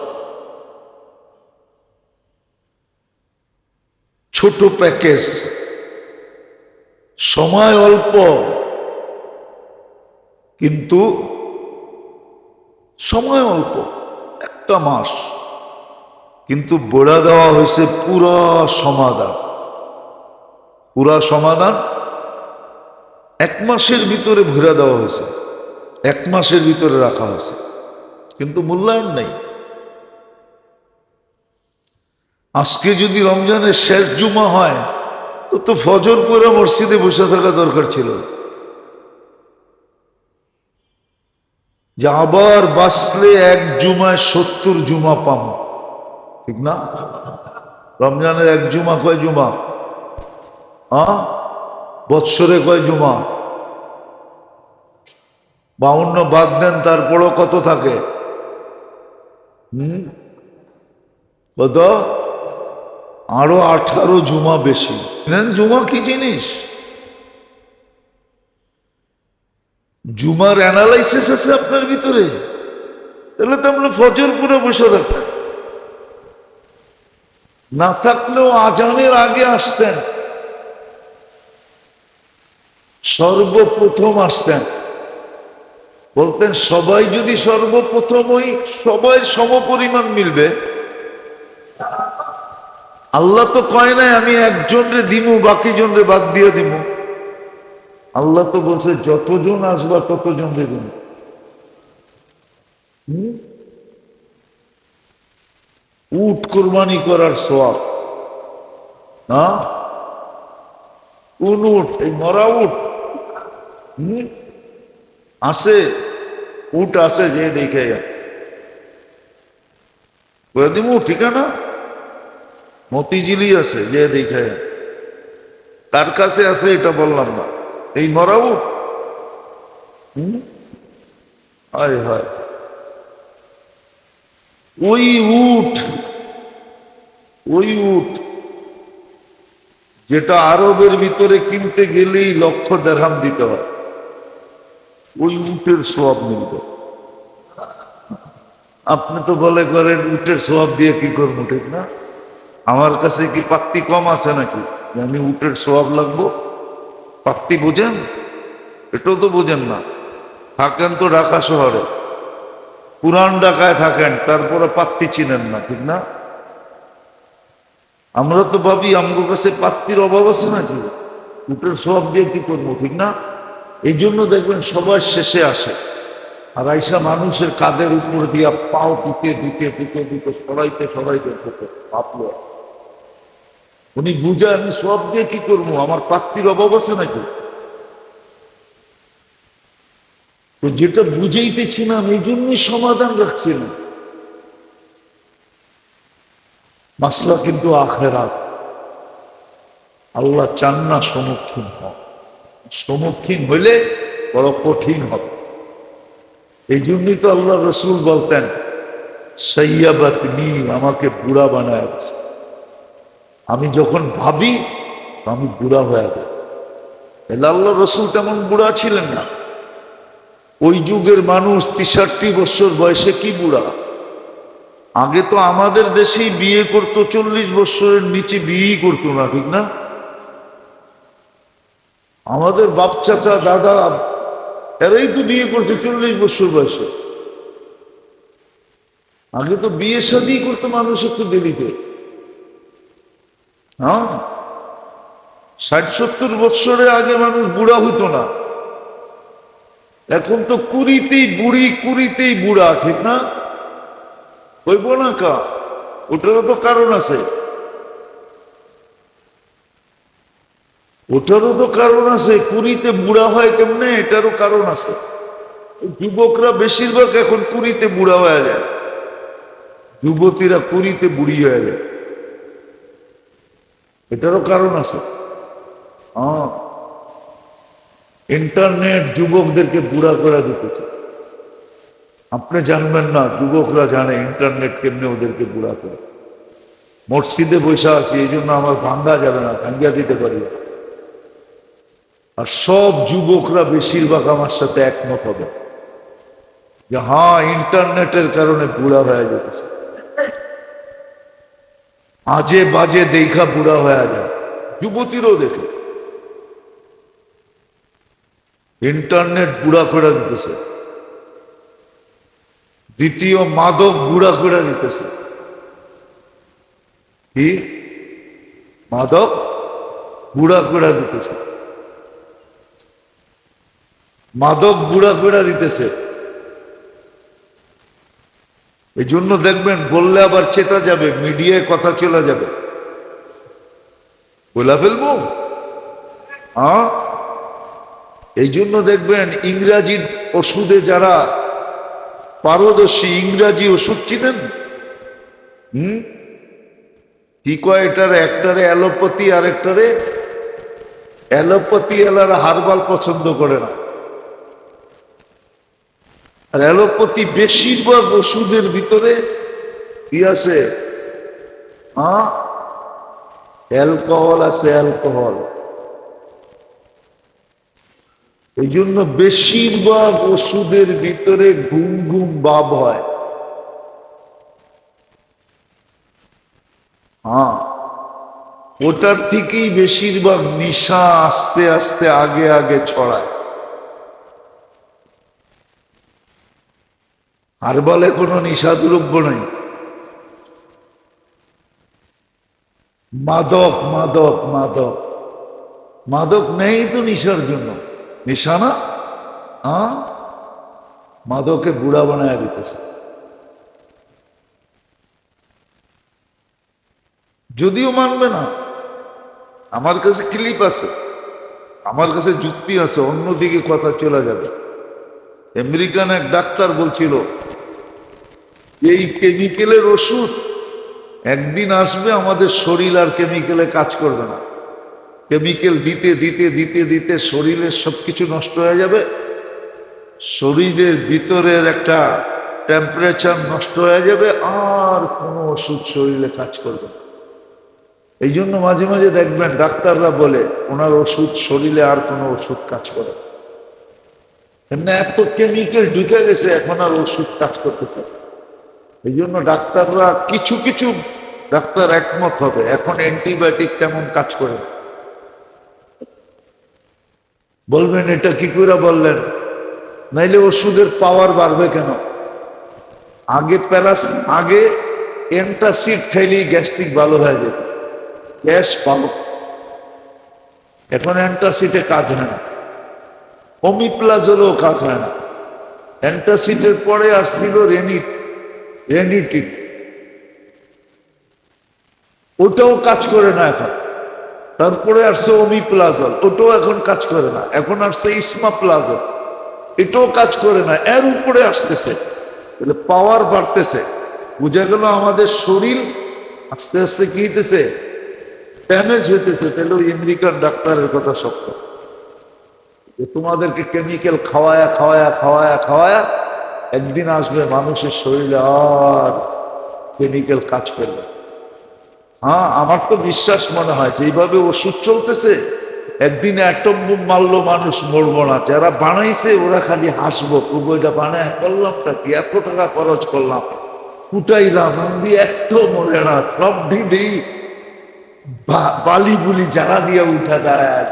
ছোট প্যাকেজ, সময় অল্প, কিন্তু সময় অল্প, একটা মাস, কিন্তু বলে দেওয়া হয়েছে পুরা সমাধান। পুরা সমাধান এক মাসের ভিতরে ভরে দেওয়া হয়েছে, এক মাসের ভিতরে রাখা হয়েছে, কিন্তু মূল্যায়ন নেই। আজকে যদি রমজানের শেষ জুমা হয় তো ফজর পরে মসজিদে বসে থাকা দরকার ছিল, যে আবার বাঁচলে এক জুমায় 70 জুমা পাম, ঠিক না? রমজানের এক জুমা কয় জুমা? বৎসরে কয় জুমা? 52 বাদ দেন, তারপরও কত থাকে? কত? আরো 18 জুমা বেশি। জুমা কি জিনিস? জুমার অ্যানালাইসিস আছে আপনার ভিতরে? তাহলে তো আমরা ফজর পুরো বসে থাকতেন, না থাকলেও আজানের আগে আসতেন, সর্বপ্রথম আসতেন, বলতেন সবাই যদি সর্বপ্রথম ওই সবাই সমপরিমাণ মিলবে। আল্লাহ তো কয় নাই আমি একজনরে দিমু বাকি জনরে বাদ দিয়ে দিমু। আল্লাহ তো বলছে যতজন আসবা ততজন দেবেন। উট কোরবানি করার সওয়াব না? কোন উট? এই মরা উট আছে, উট আছে, যে দেখে বলে দিমু ঠিকানা মতিঝিলি আছে, যে দেখে। কার কাছে আছে এটা বললাম না, এই মরা উট। হায় হায়, ওই উট, ওই উট যেটা আরবের ভিতরে কিনতে গেলেই 1,00,000 দিরহাম দিতে হয়, ওই উটের সওয়াব মিলবে। আপনি তো বলে করেন উটের সওয়াব দিয়ে কি করবো, ঠিক না? আমার কাছে কি পাত্তি কম আছে নাকি আমি উটের সওয়াব লাগবো? পাত্তি বোঝেন? এটাও তো বোঝেন না। থাকেন তো ঢাকা শহরে, পুরান ঢাকায় থাকেন, তারপরে পাত্তি চিনেন না, ঠিক না? আমরা তো ভাবি আমার কাছে পাত্তির অভাব আছে নাকি, উটের সওয়াব দিয়ে কি করবো, ঠিক না? এই জন্য দেখবেন সবার শেষে আসে, আর আইসা মানুষের কাঁধের উপর দিয়া পাও দিতে দিতে দিতে দিতে সরাইতে সরাইতে ভাবলো উনি বুঝে আমি সওয়াব দিয়ে কি করবো, আমার পাত্তির অভাব আছে নাকি? তো যেটা বুঝাইতেছিলাম এই জন্যই সমাধান রাখছিলাম। মাসলা কিন্তু আখেরাত, আল্লাহ চান না সম্মুখীন হয়, সম্মুখীন হইলে বড় কঠিন হবে। এই জন্যই তো আল্লাহ রসুল বলতেন সাইয়াবাতনি, আমাকে বুড়া বানায় আছে। আমি যখন ভাবি আমি বুড়া হয়ে যাই। তাহলে আল্লাহ রসুল তেমন বুড়া ছিলেন না। ওই যুগের মানুষ 63 বছর বয়সে কি বুড়া? আগে তো আমাদের দেশেই বিয়ে করতো 40 বছরের নিচে বিয়েই করতো না, ঠিক না? আমাদের বাপ চাচা দাদা এরাই তো বিয়ে করছে 40 বছর বয়সে। আগে তো বিয়ে শাদী করতো মানুষ একটু দেরিতে। হ্যাঁ, 60-70 বৎসরে আগে মানুষ বুড়া হতো না। এখন তো কুড়িতেই বুড়ি, কুড়িতেই বুড়া, ঠিক না? হইব না কা? ওটারও তো কারণ আছে, ওটারও তো কারণ আছে। কুড়িতে বুড়া হয় কেমনে, এটারও কারণ আছে। যুবকরা বেশিরভাগ এখন কুড়িতে বুড়া হয়ে যায়, যুবতীরা কুড়িতে বুড়ি হয়ে যায়, এটারও কারণ আছে। হ্যাঁ, ইন্টারনেট যুবকদেরকে বুড়া করে দিতেছে। আপনি জানবেন না, যুবকরা জানে ইন্টারনেট কেমনে ওদেরকে বুড়া করে। মসজিদে বসে আছি, এই জন্য আমার ভাঙ্গা যাবে না, ভাঙ্গিয়া দিতে পারি না। আর সব যুবকরা বেশিরভাগ আমার সাথে একমত হবে যে হ্যাঁ, ইন্টারনেটের কারণে বুড়া হয়ে যেতেছে। আজে বাজে দেখা বুড়া হয়ে যায়, যুবতীরও দেখে। ইন্টারনেট বুড়া করে দিতেছে। দ্বিতীয়, মাদক বুড়া করে দিতেছে। কি? মাদক বুড়া করে দিতেছে, মাদক বুড়া করে দিতেছে। এই জন্য দেখবেন বললে আবার চেতা যাবে, মিডিয়ায় কথা চলে যাবে, বলে ফেলবো। হ্যাঁ, এই জন্য দেখবেন ইংরাজি ওষুধে যারা পারদর্শী, ইংরাজি ওষুধ চিনেন? কি কয় এটার? একটারে অ্যালোপ্যাথি, আর একটারে অ্যালোপ্যাথি এলারা হারবাল পছন্দ করে না। আর অ্যালোপ্যাথি বেশিরভাগ ওষুধের ভিতরে কি আছে? হ্যাঁ, অ্যালকোহল আছে, অ্যালকোহল। এই জন্য বেশিরভাগ ওষুধের ভিতরে ঘুম ঘুম ভাব হয়। হ্যাঁ, ওটার থেকেই বেশিরভাগ নেশা আস্তে আস্তে আগে আগে ছড়ায়। হারবালে কোনো নেশা দ্রব্য নাই। মাদক, মাদক, মাদক, মাদক নেই তো নেশার জন্য। নেশা না? হ্যাঁ, মাদকে বুড়া বানায় দিতেছে। যদিও মানবে না, আমার কাছে ক্লিপ আছে, আমার কাছে যুক্তি আছে, অন্যদিকে কথা চলে যাবে। আমেরিকান এক ডাক্তার বলছিল, এই কেমিক্যালের ওষুধ একদিন আসবে, আমাদের শরীর আর কেমিক্যালে কাজ করবে না। কেমিক্যাল দিতে দিতে দিতে দিতে শরীরের সবকিছু নষ্ট হয়ে যাবে, শরীরের ভিতরের একটা টেম্পারেচার নষ্ট হয়ে যাবে, আর কোনো ওষুধ শরীরে কাজ করবে না। এই জন্য মাঝে মাঝে দেখবেন ডাক্তাররা বলে ওনার ওষুধ শরীরে আর কোনো ওষুধ কাজ করে না, এত কেমিক্যাল ঢুকে গেছে, এখন আর ওষুধ কাজ করতেছে। এই জন্য ডাক্তাররা কিছু কিছু ডাক্তার একমত হবে এখন অ্যান্টিবায়োটিক তেমন কাজ করে না। বলবেন এটা কি করে বললেন? নাইলে ওষুধের পাওয়ার বাড়বে কেন? আগে অ্যান্টাসিড খাইলেই গ্যাস্ট্রিক ভালো হয়ে যেত, গ্যাস ভালো। এখন অ্যান্টাসিডে কাজ হয় না, ওমিপ্লাজলেও কাজ হয় না। অ্যান্টাসিডের পরে আসছিল রেনিটিন, ওটাও কাজ করে না এখন। তারপরে আসছে ওমিপ্লাজল, ওটাও এখন কাজ করে না। এখন আসছে ইসমাপ্লাজল, এটাও কাজ করে না। এর উপরে আসতেছে, পাওয়ার বাড়তেছে। বুঝা গেল আমাদের শরীর আস্তে আস্তে কি হইতেছে? ড্যামেজ হইতেছে। তাহলে ওই আমেরিকান ডাক্তারের কথা সত্য, তোমাদেরকে কেমিক্যাল খাওয়ায়া খাওয়ায়া খাওয়ায়া খাওয়ায়া একদিন আসবে মানুষের শরীরে আর কেমিক্যাল কাজ করবে। হ্যাঁ, আমার তো বিশ্বাস মনে হয় যে এইভাবে ওষুধ চলতেছে, একদিন অ্যাটম বোম মারলো মানুষ মরবো না। যারা বানাইছে ওরা খালি হাসবো, বইটা বানায় করলামটা কি, এত টাকা খরচ করলাম, ফুটাইলাম, দিয়ে একটাও মরে না, সব ঢিলেই বালি বুলি যারা দিয়ে উঠা দেয়।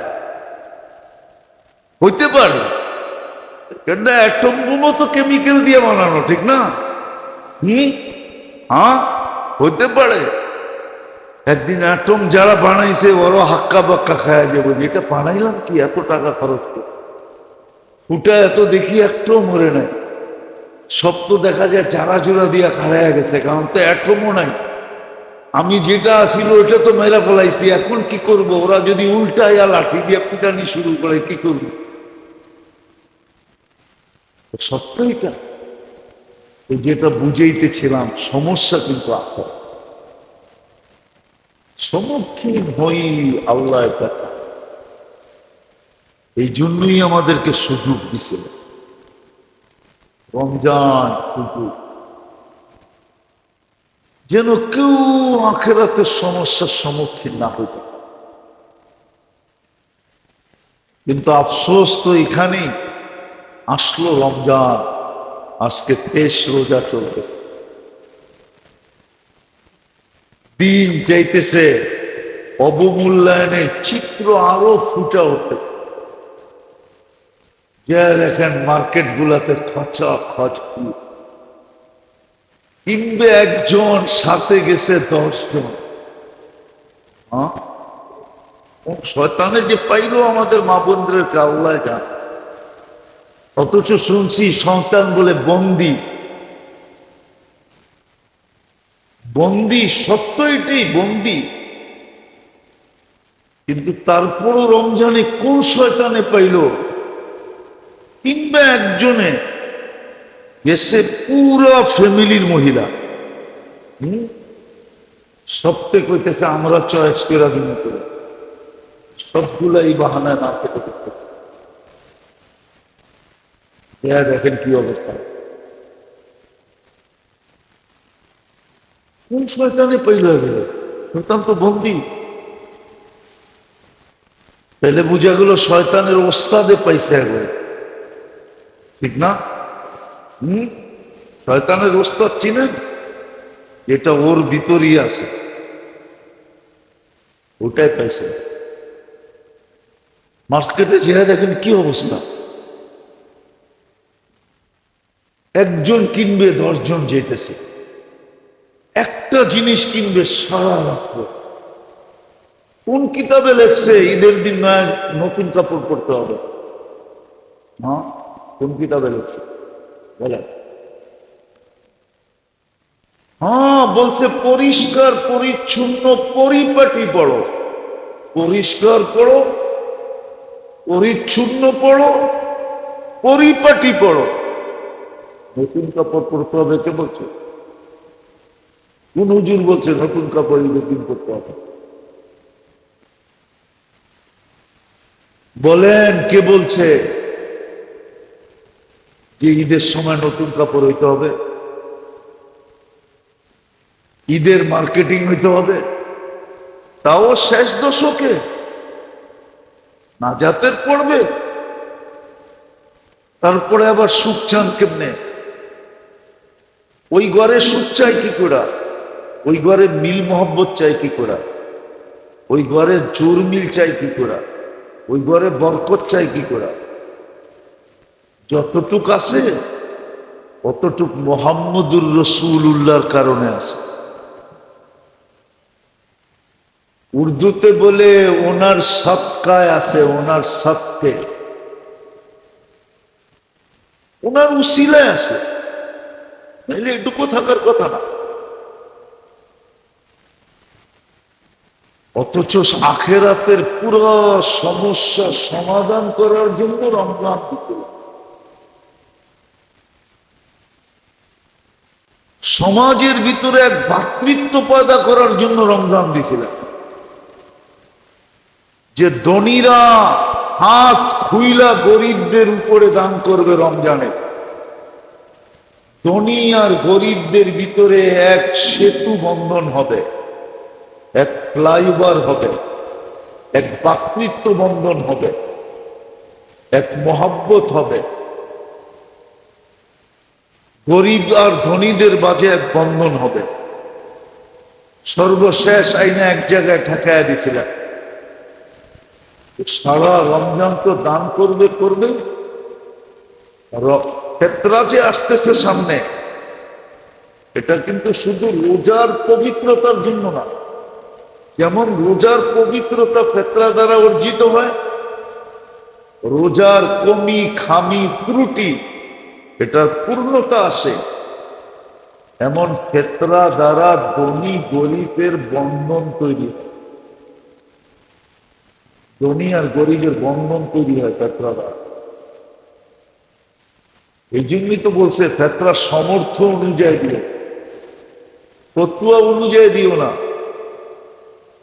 হইতে পারে, কেন অ্যাটম বোমও তো কেমিক্যাল দিয়ে বানানো, ঠিক না? হ্যাঁ, হতে পারে একদিন অ্যাটম যারা বানাইছে ওরও হাক্কা বাক্কা খায়া যাবো, যেটা বানাইলাম কি এত টাকা খরচ করে, ফুটা এত দেখি একটাও মরে নাই। সব তো দেখা যায় চারা চূড়া দিয়া খাড়াইয়া গেছে, কারণ তো অ্যাটমও নাই। আমি যেটা আসিল ওইটা তো মেরা ফেলাইছি, এখন কি করব? ওরা যদি উল্টাইয়া লাঠি দিয়ে পিটানি শুরু করে কি করব? সত্য এটা, যেটা বুঝাইতেছিলাম সমস্যা কিন্তু আছে, সম্মুখীন হই আল্লাহ কথা। এই জন্যই আমাদেরকে সুযোগ দিছিল রমজান, সুযোগ যেন কেউ আখেরাতের সমস্যার সম্মুখীন না হইতে। কিন্তু আফসোস তো এখানেই আসলো রমজান, আজকে 23 রোজা চলতেছে, দিন যাইতেছে, অবমূল্যায়নের চিত্র আরো ফুটে উঠতেছে। যে দেখেন মার্কেট গুলাতে খচা খচ, কিনবে একজন, সাথে গেছে 10 জন। হ্যাঁ, শয়তানে যে পাইলো আমাদের মা বোনদেরকে আল্লাহ জান। অথচ শুনছি সন্তান বলে বন্দি, বন্দি সত্য, এটি বন্দি। কিন্তু তারপরও রমজানে কোন শয়তানে পাইল? কিংবা একজনে গেছে পুরো ফ্যামিলির মহিলা, সবতে কইতেছে আমরা চয়েস করে দিন করে, সবগুলা এই বাহানায় না পেতে করতেছে। দেখেন কি অবস্থা, কোন শয়তানে পাইল গেল? শয়তান তো বন্দি। তাহলে বুঝা গেল শয়তানের ওস্তাদে পাইছে একবার, ঠিক না? শয়তানের ওস্তাদ চিনেন? এটা ওর ভিতরই আছে, ওটাই পাইছে। মার্কেটে যেটা দেখেন কি অবস্থা, একজন কিনবে 10 জন যেতেছে, একটা জিনিস কিনবে সারা রাখবে। কোন কিতাবে লেখছে ঈদের দিন নয় নতুন কাপড় পরতে হবে? হ্যাঁ, কোন কিতাবে লেখছে বলেন? হ্যাঁ, বলছে পরিষ্কার পরিচ্ছন্ন পরিপাটি পড়ো, পরিষ্কার পড়ো, পরিচ্ছন্ন পড়ো, পরিপাটি পড়ো। নতুন কাপড় পরতে হবে কে বলছে? কোন হুজুর বলছে নতুন কাপড় নতুন করতে হবে? বলেন কে বলছে যে ঈদের সময় নতুন কাপড় হইতে হবে, ঈদের মার্কেটিং হইতে হবে? তাও শেষ দশকে নাজাতের পড়বে, তারপরে আবার সুখ চান কেমনে? ওই ঘরে সুখ চাই কি করে? ওই ঘরে মিল মোহব্বত চাই কি করে? ওই ঘরে জোর মিল চাই কি করে? ওই ঘরে বরকত চাই কি করে? যতটুক আছে অতটুক মোহাম্মদুর রসুল্লাহর কারণে আছে। উর্দুতে বলে ওনার সৎকায় আছে, ওনার সৎকে, ওনার উসিলায় আছে, নাইলে এটুকু থাকার কথা না। অথচ আখেরাতের পুরো সমস্যা সমাধান করার জন্য রমজান দিতে, সমাজের ভিতরে এক ভ্রাতৃত্ব পয়দা করার জন্য রমজান দিয়েছিলেন, যে ধনীরা হাত খুইলা গরিবদের উপরে দান করবে রমজানে। ধনী আর গরিবদের ভিতরে এক সেতু বন্ধন হবে, এক ফ্লাইওভার হবে, এক ভ্রাতৃত্ব বন্ধন হবে, এক মহব্বত হবে। গরিব আর ধনীদের মাঝে এক বন্ধন হবে। সর্বশেষ আইনে এক জায়গায় ঠেকাইয়া দিছিলেন, সারা রমজান তো দান করবে করবে, ফেতরা যে আসতেছে সামনে, এটা কিন্তু শুধু রোজার পবিত্রতার জন্য না। যেমন রোজার পবিত্রতা ফেতরা দ্বারা অর্জিত হয়, রোজার কমি খামি ত্রুটি এটার পূর্ণতা আসে, এমন ফেতরা দ্বারা ধনী গরিবের বন্ধন তৈরি হয়। ধনী আর গরিবের বন্ধন তৈরি হয় ফেতরা দ্বারা। এই জন্যই তো বলছে ফেতরা সামর্থ্য অনুযায়ী দিও, ফতুয়া অনুযায়ী দিও না।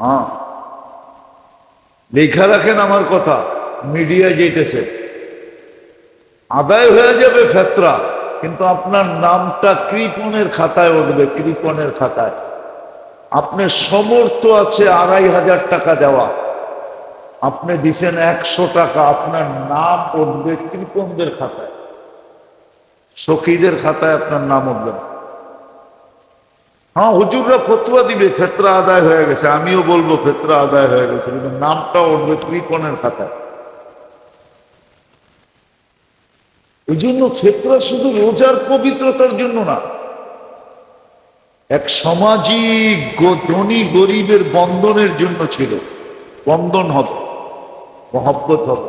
হ্যাঁ, লেখা রাখেন আমার কথা, মিডিয়ায় যেতেছে, আদায় হয়ে যাবে ফেতরা, কিন্তু আপনার নামটা কৃপণের খাতায় উঠবে, কৃপণের খাতায়। আপনার সামর্থ্য আছে ২৫০০ টাকা দেওয়া, আপনি দিচ্ছেন ১০০ টাকা, আপনার নাম উঠবে কৃপণদের খাতায়, সখীদের খাতায় আপনার নাম উঠবে না। হ্যাঁ, হুজুররা ফতোয়া দিবে ফেতরা আদায় হয়ে গেছে, আমিও বলবো ফেতরা আদায় হয়ে গেছে, কিন্তু নামটা উঠবে কৃপণের খাতায়। এই জন্য ফেতরা শুধু রোজার পবিত্রতার জন্য না, এক সামাজিক ধনী গরিবের বন্ধনের জন্য ছিল। বন্ধন হবে, মহব্বত হবে,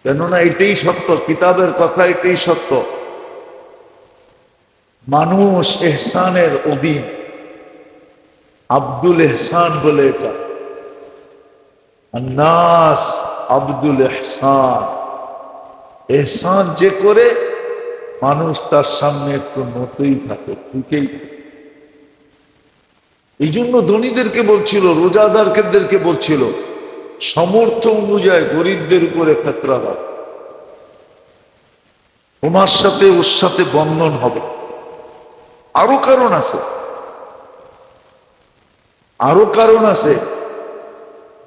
কেননা এটাই সত্য, কিতাবের কথা এটাই সত্য। মানুষ এহসানের অধীন, আব্দুল এহসান বলে এটা, নাস আব্দুল এহসান। এহসান যে করে মানুষ তার সামনে একটু নতই থাকে, ঠিকই। এই জন্য ধনীদেরকে বলছিল, রোজাদারদেরকে বলছিল, সামর্থ্য অনুযায়ী গরিবদের উপরে ফেতরা দাও, তোমার সাথে ওর সাথে বন্ধন হবে। আরো কারণ আছে, আরো কারণ আছে,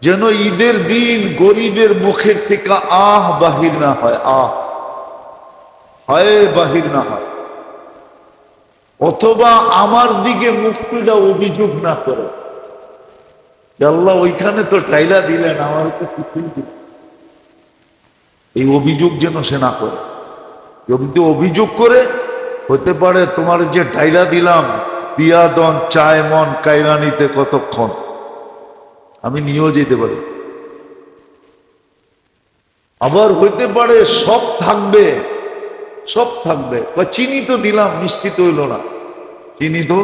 যেন ঈদের দিন গরিবের মুখের থেকে আহ বাহির না হয়, আহ হয় বাহির না হয়, অথবা আমার দিকে মুখ তুলে অভিযোগ না করে, আল্লাহ ওইখানে তো টাইলা দিলেন, আমার তো কিছুই দিলেন, এই অভিযোগ যেন সে না করে। যদি অভিযোগ করে, হতে পারে তোমার যে টাইলা দিলাম দিয়া দন চায় মন কাইরানিতে কতক্ষণ, আমি নিয়েও যেতে পারি। আবার হইতে পারে সব থাকবে, সব থাকবে, চিনি তো দিলাম মিষ্টি তো হইল না, চিনি তো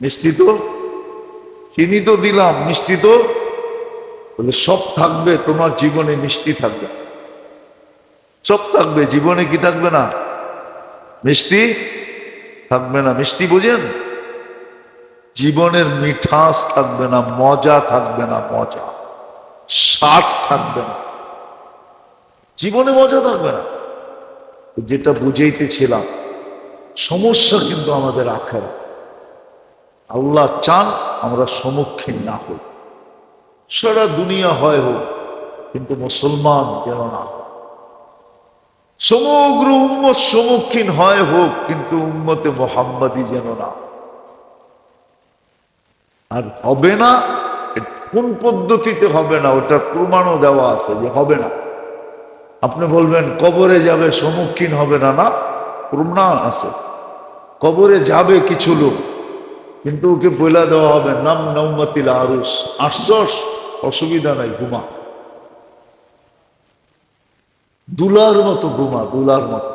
মিষ্টি তো, চিনি তো দিলাম মিষ্টি তো, বলে সব থাকবে, তোমার জীবনে মিষ্টি থাকবে, সব থাকবে, জীবনে কি থাকবে না? মিষ্টি থাকবে না। মিষ্টি বুঝেন? জীবনের মিঠাস থাকবে না, মজা থাকবে না, মজা স্বাদ থাকবে না, জীবনে মজা থাকবে না। যেটা বুঝাইতেছিলাম, সমস্যা কিন্তু আমাদের আখেরা। আল্লাহ চান আমরা সম্মুখীন না হই, সারা দুনিয়া হয় হোক, কিন্তু মুসলমান যেন না হয়। সমগ্র উম্মত সম্মুখীন হয় হোক, কিন্তু উম্মতে মুহাম্মাদি যেন না। আর হবে না, কোন পদ্ধতিতে হবে না ওটার প্রমাণও দেওয়া আছে যে হবে না। আপনি বলবেন কবরে যাবে সম্মুখীন হবে না, না, প্রমাণ আছে। কবরে যাবে কিছু লোক, কিন্তু ওকে বইলা দেওয়া হবে নাম নৌমতিল আরুস, আশ্বাস, অসুবিধা নাই, ঘুমা, দুলার মতো ঘুমা, দুলার মতো।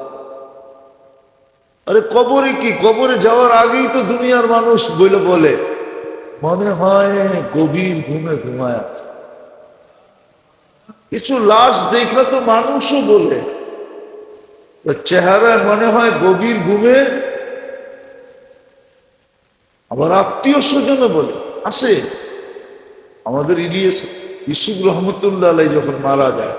আরে কবরে কি, কবরে যাওয়ার আগেই তো দুনিয়ার মানুষ বলে মনে হয় গভীর ঘুমে ঘুমায় আছে। কিছু লাশ দেখা তো মানুষও বলে চেহারায় মনে হয় গভীর ঘুমে, আবার আত্মীয় স্বজনও বলে আছে। আমাদের ইলিয়াস ইসুফ রহমতুল্লাহ আলাই যখন মারা যায়,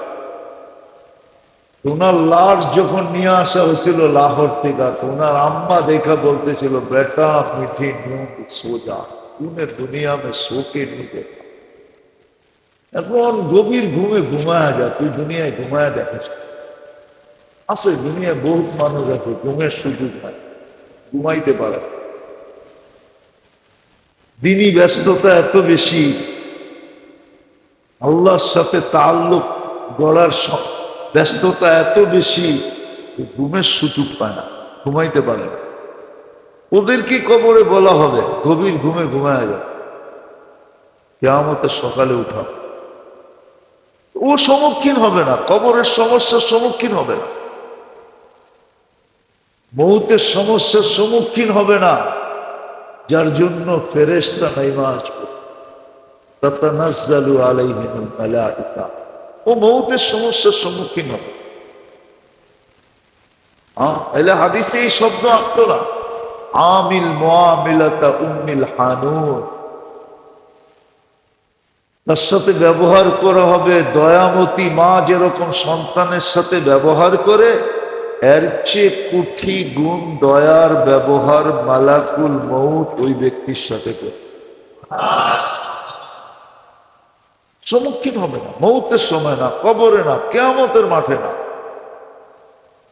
ওনার লাশ যখন নিয়ে আসা হয়েছিল লাহোর থেকে, ওনার আম্মা দেখা বলতেছিল, বেটা মিঠি নুন সোজা তুনে দুনিয়া মে শোকে নিতে। এখন গভীর ঘুমে ঘুমায়া যা, তুই দুনিয়ায় ঘুমায়া দেখিস। আছে দুনিয়ায় বহুত মানুষ আছে ঘুমের সুযোগ নাই, ঘুমাইতে পারে। দিনই ব্যস্ততা এত বেশি, আল্লাহর সাথে তাআল্লুক গড়ার ব্যস্ততা এত বেশি, ঘুমের সুযোগ পায় না। ঘুমাইতে পারে না। ওদেরকে কবরে বলা হবে গভীর ঘুমে ঘুমায় যাবে, কিয়ামতের সকালে উঠা। ও সম্মুখীন হবে না, কবরের সমস্যার সম্মুখীন হবে না, মৌতের সমস্যার সম্মুখীন হবে না, যার জন্য ফেরেশতা নাইমা আসবে, তাতানাজ্জালু আলাইহিমুল মালাইকা। ও মৌতের সমস্যার সম্মুখীন হবে। এলে হাদিসে এই শব্দ আসতো না, আমিল মুআমিলাতা উম্মিল হানুন, তার সাথে ব্যবহার করা হবে দয়ামতী মা যেরকম সন্তানের সাথে ব্যবহার করে, এর চেয়ে কোটি গুণ দয়ার ব্যবহার মালাকুল মউত ওই ব্যক্তির সাথে করে। সম্মুখীন হবে না মউতের সময়, না কবরে, না কিয়ামতের মাঠে, না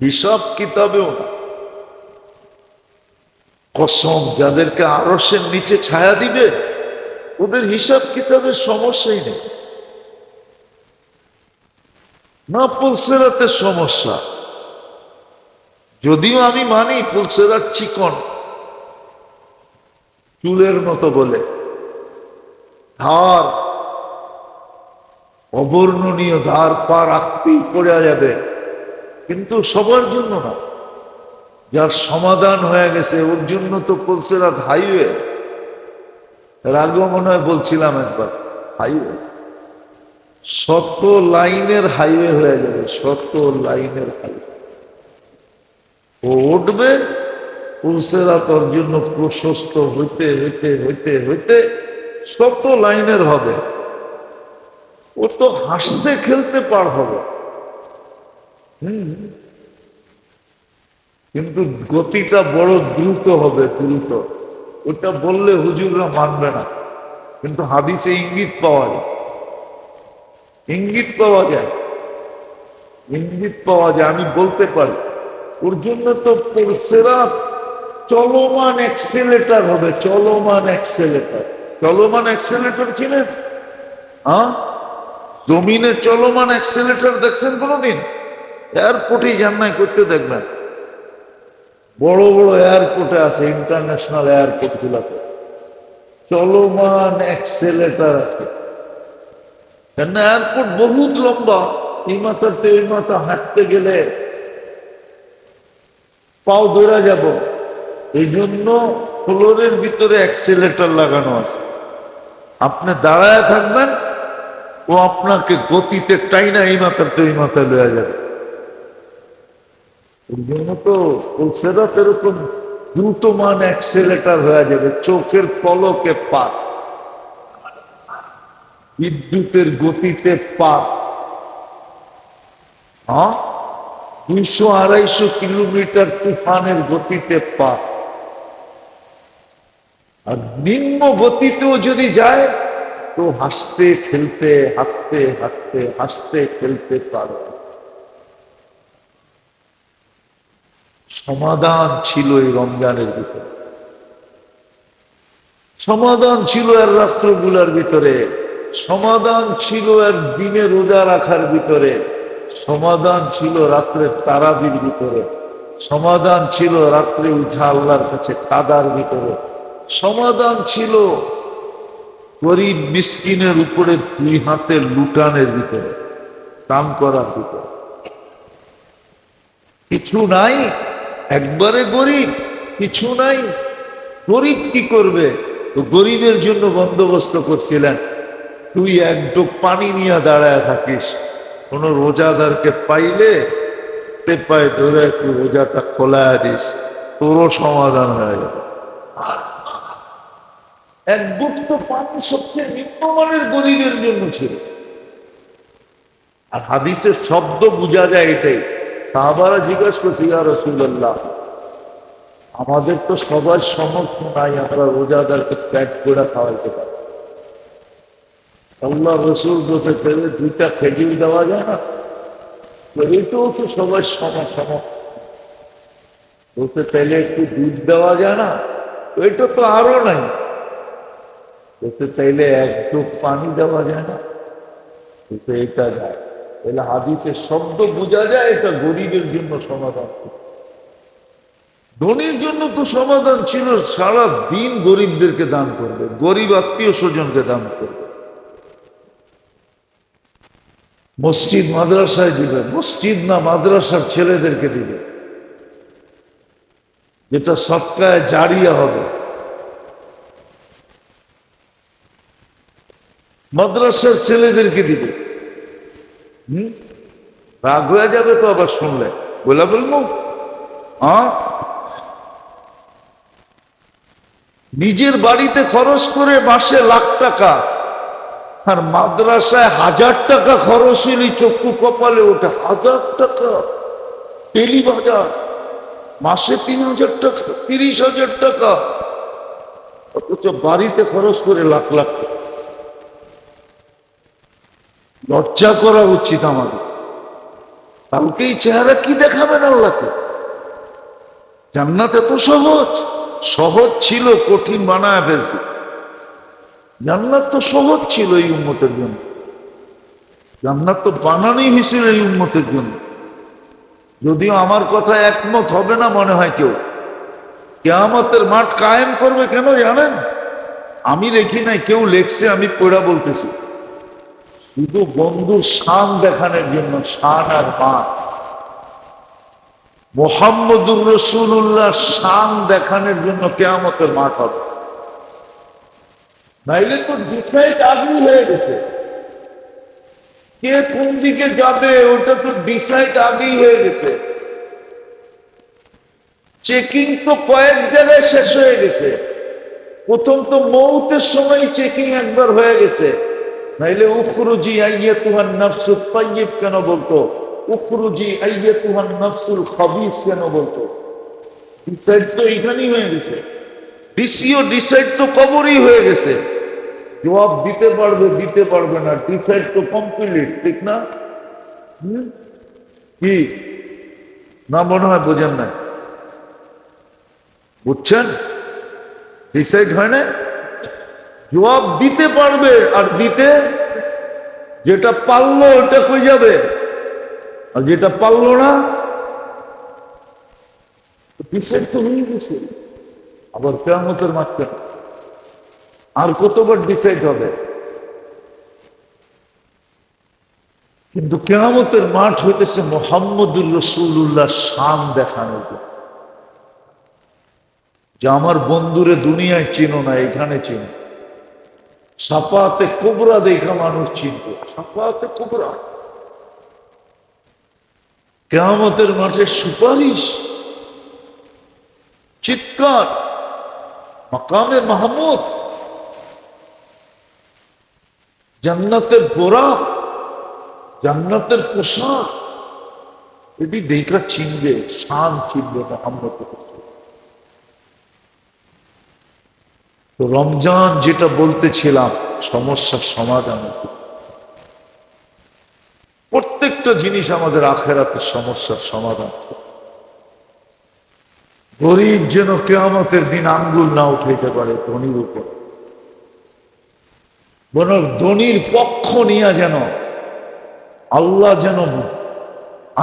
হিসাব কিতাবেও না। কসম, যাদেরকে আরশের নিচে ছায়া দিবে ওদের হিসাব কিতাবের সমস্যাই নেই, না পুলসেরাতের সমস্যা। যদিও আমি মানি পুলসেরাত চিকন চুলের মতো বলে, ধার অবর্ণনীয় ধার পা রাখতেই পড়ে যাবে, কিন্তু সবার জন্য না। যার সমাধান হয়ে গেছে ওর জন্য তো পুলসেরাত হাইওয়ে। এর আগেও মনে হয় বলছিলাম একবার, হাইওয়ে 100 লাইনের হাইওয়ে হয়ে যাবে, 100 লাইনের হাইওয়ে। ও উঠবে, পুলসেরাত ওর জন্য প্রশস্ত হইতে হইতে হইতে হইতে 100 লাইনের হবে। ও তো হাসতে খেলতে পার হবে, কিন্তু গতিটা বড় দ্রুত হবে, দ্রুত। ওটা বললে হুজুররা মানবে না, কিন্তু হাদিসে ইঙ্গিত পাওয়া যায়, ইঙ্গিত পাওয়া যায়, ইঙ্গিত পাওয়া যায়। আমি বলতে পারি ওর জন্য তো পুলসেরাত চলমান অ্যাক্সেলেটর হবে, চলমান অ্যাক্সেলেটর। চলমান অ্যাক্সেলেটর চিনেন? জমিনে চলমান অ্যাক্সেলেটর দেখছেন কোনোদিন? এয়ারপোর্টে যান নাই, করতে দেখবেন, বড় বড় এয়ারপোর্টে আছে, ইন্টারন্যাশনাল এয়ারপোর্ট গুলাতে চলমান অ্যাক্সেলেটর আছে। কেন? এয়ারপোর্ট বহুত লম্বা, এই মাথাতে ওই মাথা হাঁটতে গেলে পাও ধরে যাব, এই জন্য ফ্লোরের ভিতরে অ্যাক্সেলেটর লাগানো আছে। আপনি দাঁড়ায় থাকবেন, ও আপনাকে গতিতে টাইনা এই মাথাতে ওই মাথায় লয়ে যাবে। ওই জন্য তো পুলসেরাত এরকম দ্রুতমান অ্যাক্সেলেটর হয়ে যাবে, চোখের পলকে পার, বিদ্যুতের গতিতে পার। 200-250 কিলোমিটার তুফানের গতিতে পার। আর নিম্ন গতিতেও যদি যায় তো হাসতে খেলতে, হাঁটতে হাঁটতে, হাসতে খেলতে পারে। সমাধান ছিল এই রমজানের ভিতরে, সমাধান ছিল এর রাত্রগুলার ভিতরে, সমাধান ছিল এর দিনে রোজা রাখার ভিতরে, সমাধান ছিল রাত্রের তারাবির ভিতরে, সমাধান ছিল রাত্রে উঠা আল্লাহর কাছে কাদার ভিতরে, সমাধান ছিল গরিব মিসকিনের উপরে 2 হাতে লুটানের ভিতরে, দান করার ভিতরে। কিছু নাই, একবারে গরিব, কিছু নাই, গরিব কি করবে? তো গরিবের জন্য বন্দোবস্ত করছিলেন, তুই এক ডোক পানি নিয়ে দাঁড়ায় থাকিস, কোন রোজাদারকে পাইলে পায়ে ধরে একটু রোজাটা খোলায় দিস, তোরও সমাধান হয়ে যাবে। এক বুক তো পানি সবচেয়ে নিম্নমানের গরিবের জন্য ছিল। আর হাদিসের শব্দ বোঝা যায় এটাই। সাহাবারা জিজ্ঞাসা করছে, ইয়া রাসূলুল্লাহ, আমাদের তো সবার সামর্থ্য নাই, আমরা রোজাদারকে প্যাট করে খাওয়াইতে পারি। আল্লাহ রসুল বসে পেলে 2টা খেজুর দেওয়া যায় না? এটাও তো সবার সামর্থ্য। বলতে পেলে একটু দুধ দেওয়া যায় না? এটা তো আরো নাই। বলতে চাইলে 1 ঢোক পানি দেওয়া যায় না? কিন্তু এটা যায়। তাহলে হাদিসের শব্দ বোঝা যায় এটা গরিবের জন্য সমাধান। ধনীর জন্য তো সমাধান ছিল সারা দিন গরিবদেরকে দান করবে, গরিব আত্মীয় স্বজনকে দান করবে, মসজিদ মাদ্রাসায় দিবে, মসজিদ না মাদ্রাসার ছেলেদেরকে দিবে, যেটা সৎকায় জারিয়া হবে। মাদ্রাসার ছেলেদেরকে দিবে। রাগ হয়ে যাবে তো আবার শুনলে, বলে বলবো নিজের বাড়িতে খরচ করে মাসে লাখ টাকা, আর মাদ্রাসায় 1000 টাকা খরচ হইলে চক্ষু কপালে ওঠে। 1000 টাকা টেলি বাজার, মাসে 3000 টাকা, 30,000 টাকা, অথচ বাড়িতে খরচ করে লাখ লাখ টাকা। লজ্জা করা উচিত আমাদের। কালকে এই চেহারা কি দেখাবেন আল্লাহকে? জান্নাত এত সহজ? সহজ ছিল, কঠিন বানায় ফেলছে। জান্নাত তো সহজ ছিল এই উম্মতের জন্য, জান্নাত তো বানানোই হয়েছিল এই উম্মতের জন্য। যদিও আমার কথা একমত হবে না মনে হয় কেউ। কিয়ামতের মাঠ কায়েম করবে কেন জানেন? আমি লেখি নাই, কেউ লেখছে, আমি পড়া বলতেছি। শুধু বন্ধুর শান দেখানোর জন্য, শান আর মান, মুহাম্মদুর রাসূলুল্লাহ শান দেখানোর জন্য কিয়ামতের মাঠ হবে। নাইলে তো ডিসাইড আগেই হয়ে গেছে, কে কোন দিকে যাবে ওটা তো ডিসাইড আগেই হয়ে গেছে। চেকিং তো কয়েক জায়গায় শেষ হয়ে গেছে। প্রথম তো মৌতের সময় চেকিং একবার হয়ে গেছে, নাইলে উখরুজি আইয়াতুহান নাফসুত তাইয়্যিব কেন বলতো, উখরুজি আইয়াতুহান নাফসুল খাবিস কেন বলতো? ডিসাইড তো এখানেই হয়ে গেছে। ডিসিও ডিসাইড তো কবরই হয়ে গেছে। জবাব দিতে পারবে দিতে পারবে না, ডিসাইড তো কমপ্লিট, ঠিক না? কি না মনে হয় বোঝেন না? বুঝছেন? ডিসাইড হয় না, জবাব দিতে পারবে, আর দিতে যেটা পারলো ওটা কই যাবে, আর যেটা পারলো না ডিসাইড তো হয়ে গেছে। আবার কিয়ামতের মাঠ কেন? আর কতবার ডিসাইড হবে? কিন্তু কিয়ামতের মাঠ হইতেছে মুহাম্মদুর রাসূলুল্লাহ শান দেখানোর জন্য, যে আমার বন্ধুরে দুনিয়ায় চিনো না, এখানে চিনো। সাফাতে কুবরা দেখা মানুষ চিনত, সাফাতে কুবরা। কিয়ামতের মাঠে সুপারিশ, চিৎকার, মাকামে মাহমুদ, জান্নাতের বোরাক, জান্নাতের পোশাক, এটি দেখা চিনবে, শান চিনবে মুহাম্মদ। তো রমজান যেটা বলতেছিলাম, সমস্যার সমাধান। প্রত্যেকটা জিনিস আমাদের আখেরাতের সমস্যার সমাধান। গরিব যেন কিয়ামতের দিন আঙ্গুল না উঠাইতে পারে ধনীর উপর, বরং ধনীর পক্ষ নিয়ে যেন আল্লাহ যেন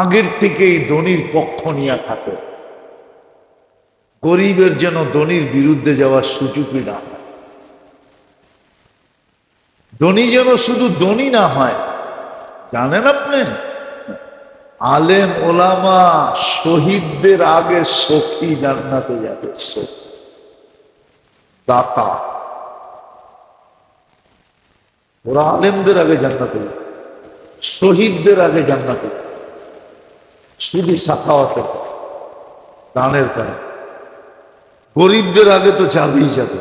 আগের থেকেই ধনীর পক্ষ নিয়ে থাকে। গরিবের যেন ধনীর বিরুদ্ধে যাওয়ার সুযোগই না হয়। ধনী যেন শুধু ধনী না হয়। জানেন আপনি, আলেম ওলামা শহীদদের আগে সখী জান্নাতে যাবে, দাতা। ওরা আলেমদের আগে জান্নাতে যাবে, শহীদদের আগে জান্নাতে যাবে, শুধু সাখাওয়াতের দানের কারণে। গরিবদের আগে তো যাবেই যাবে।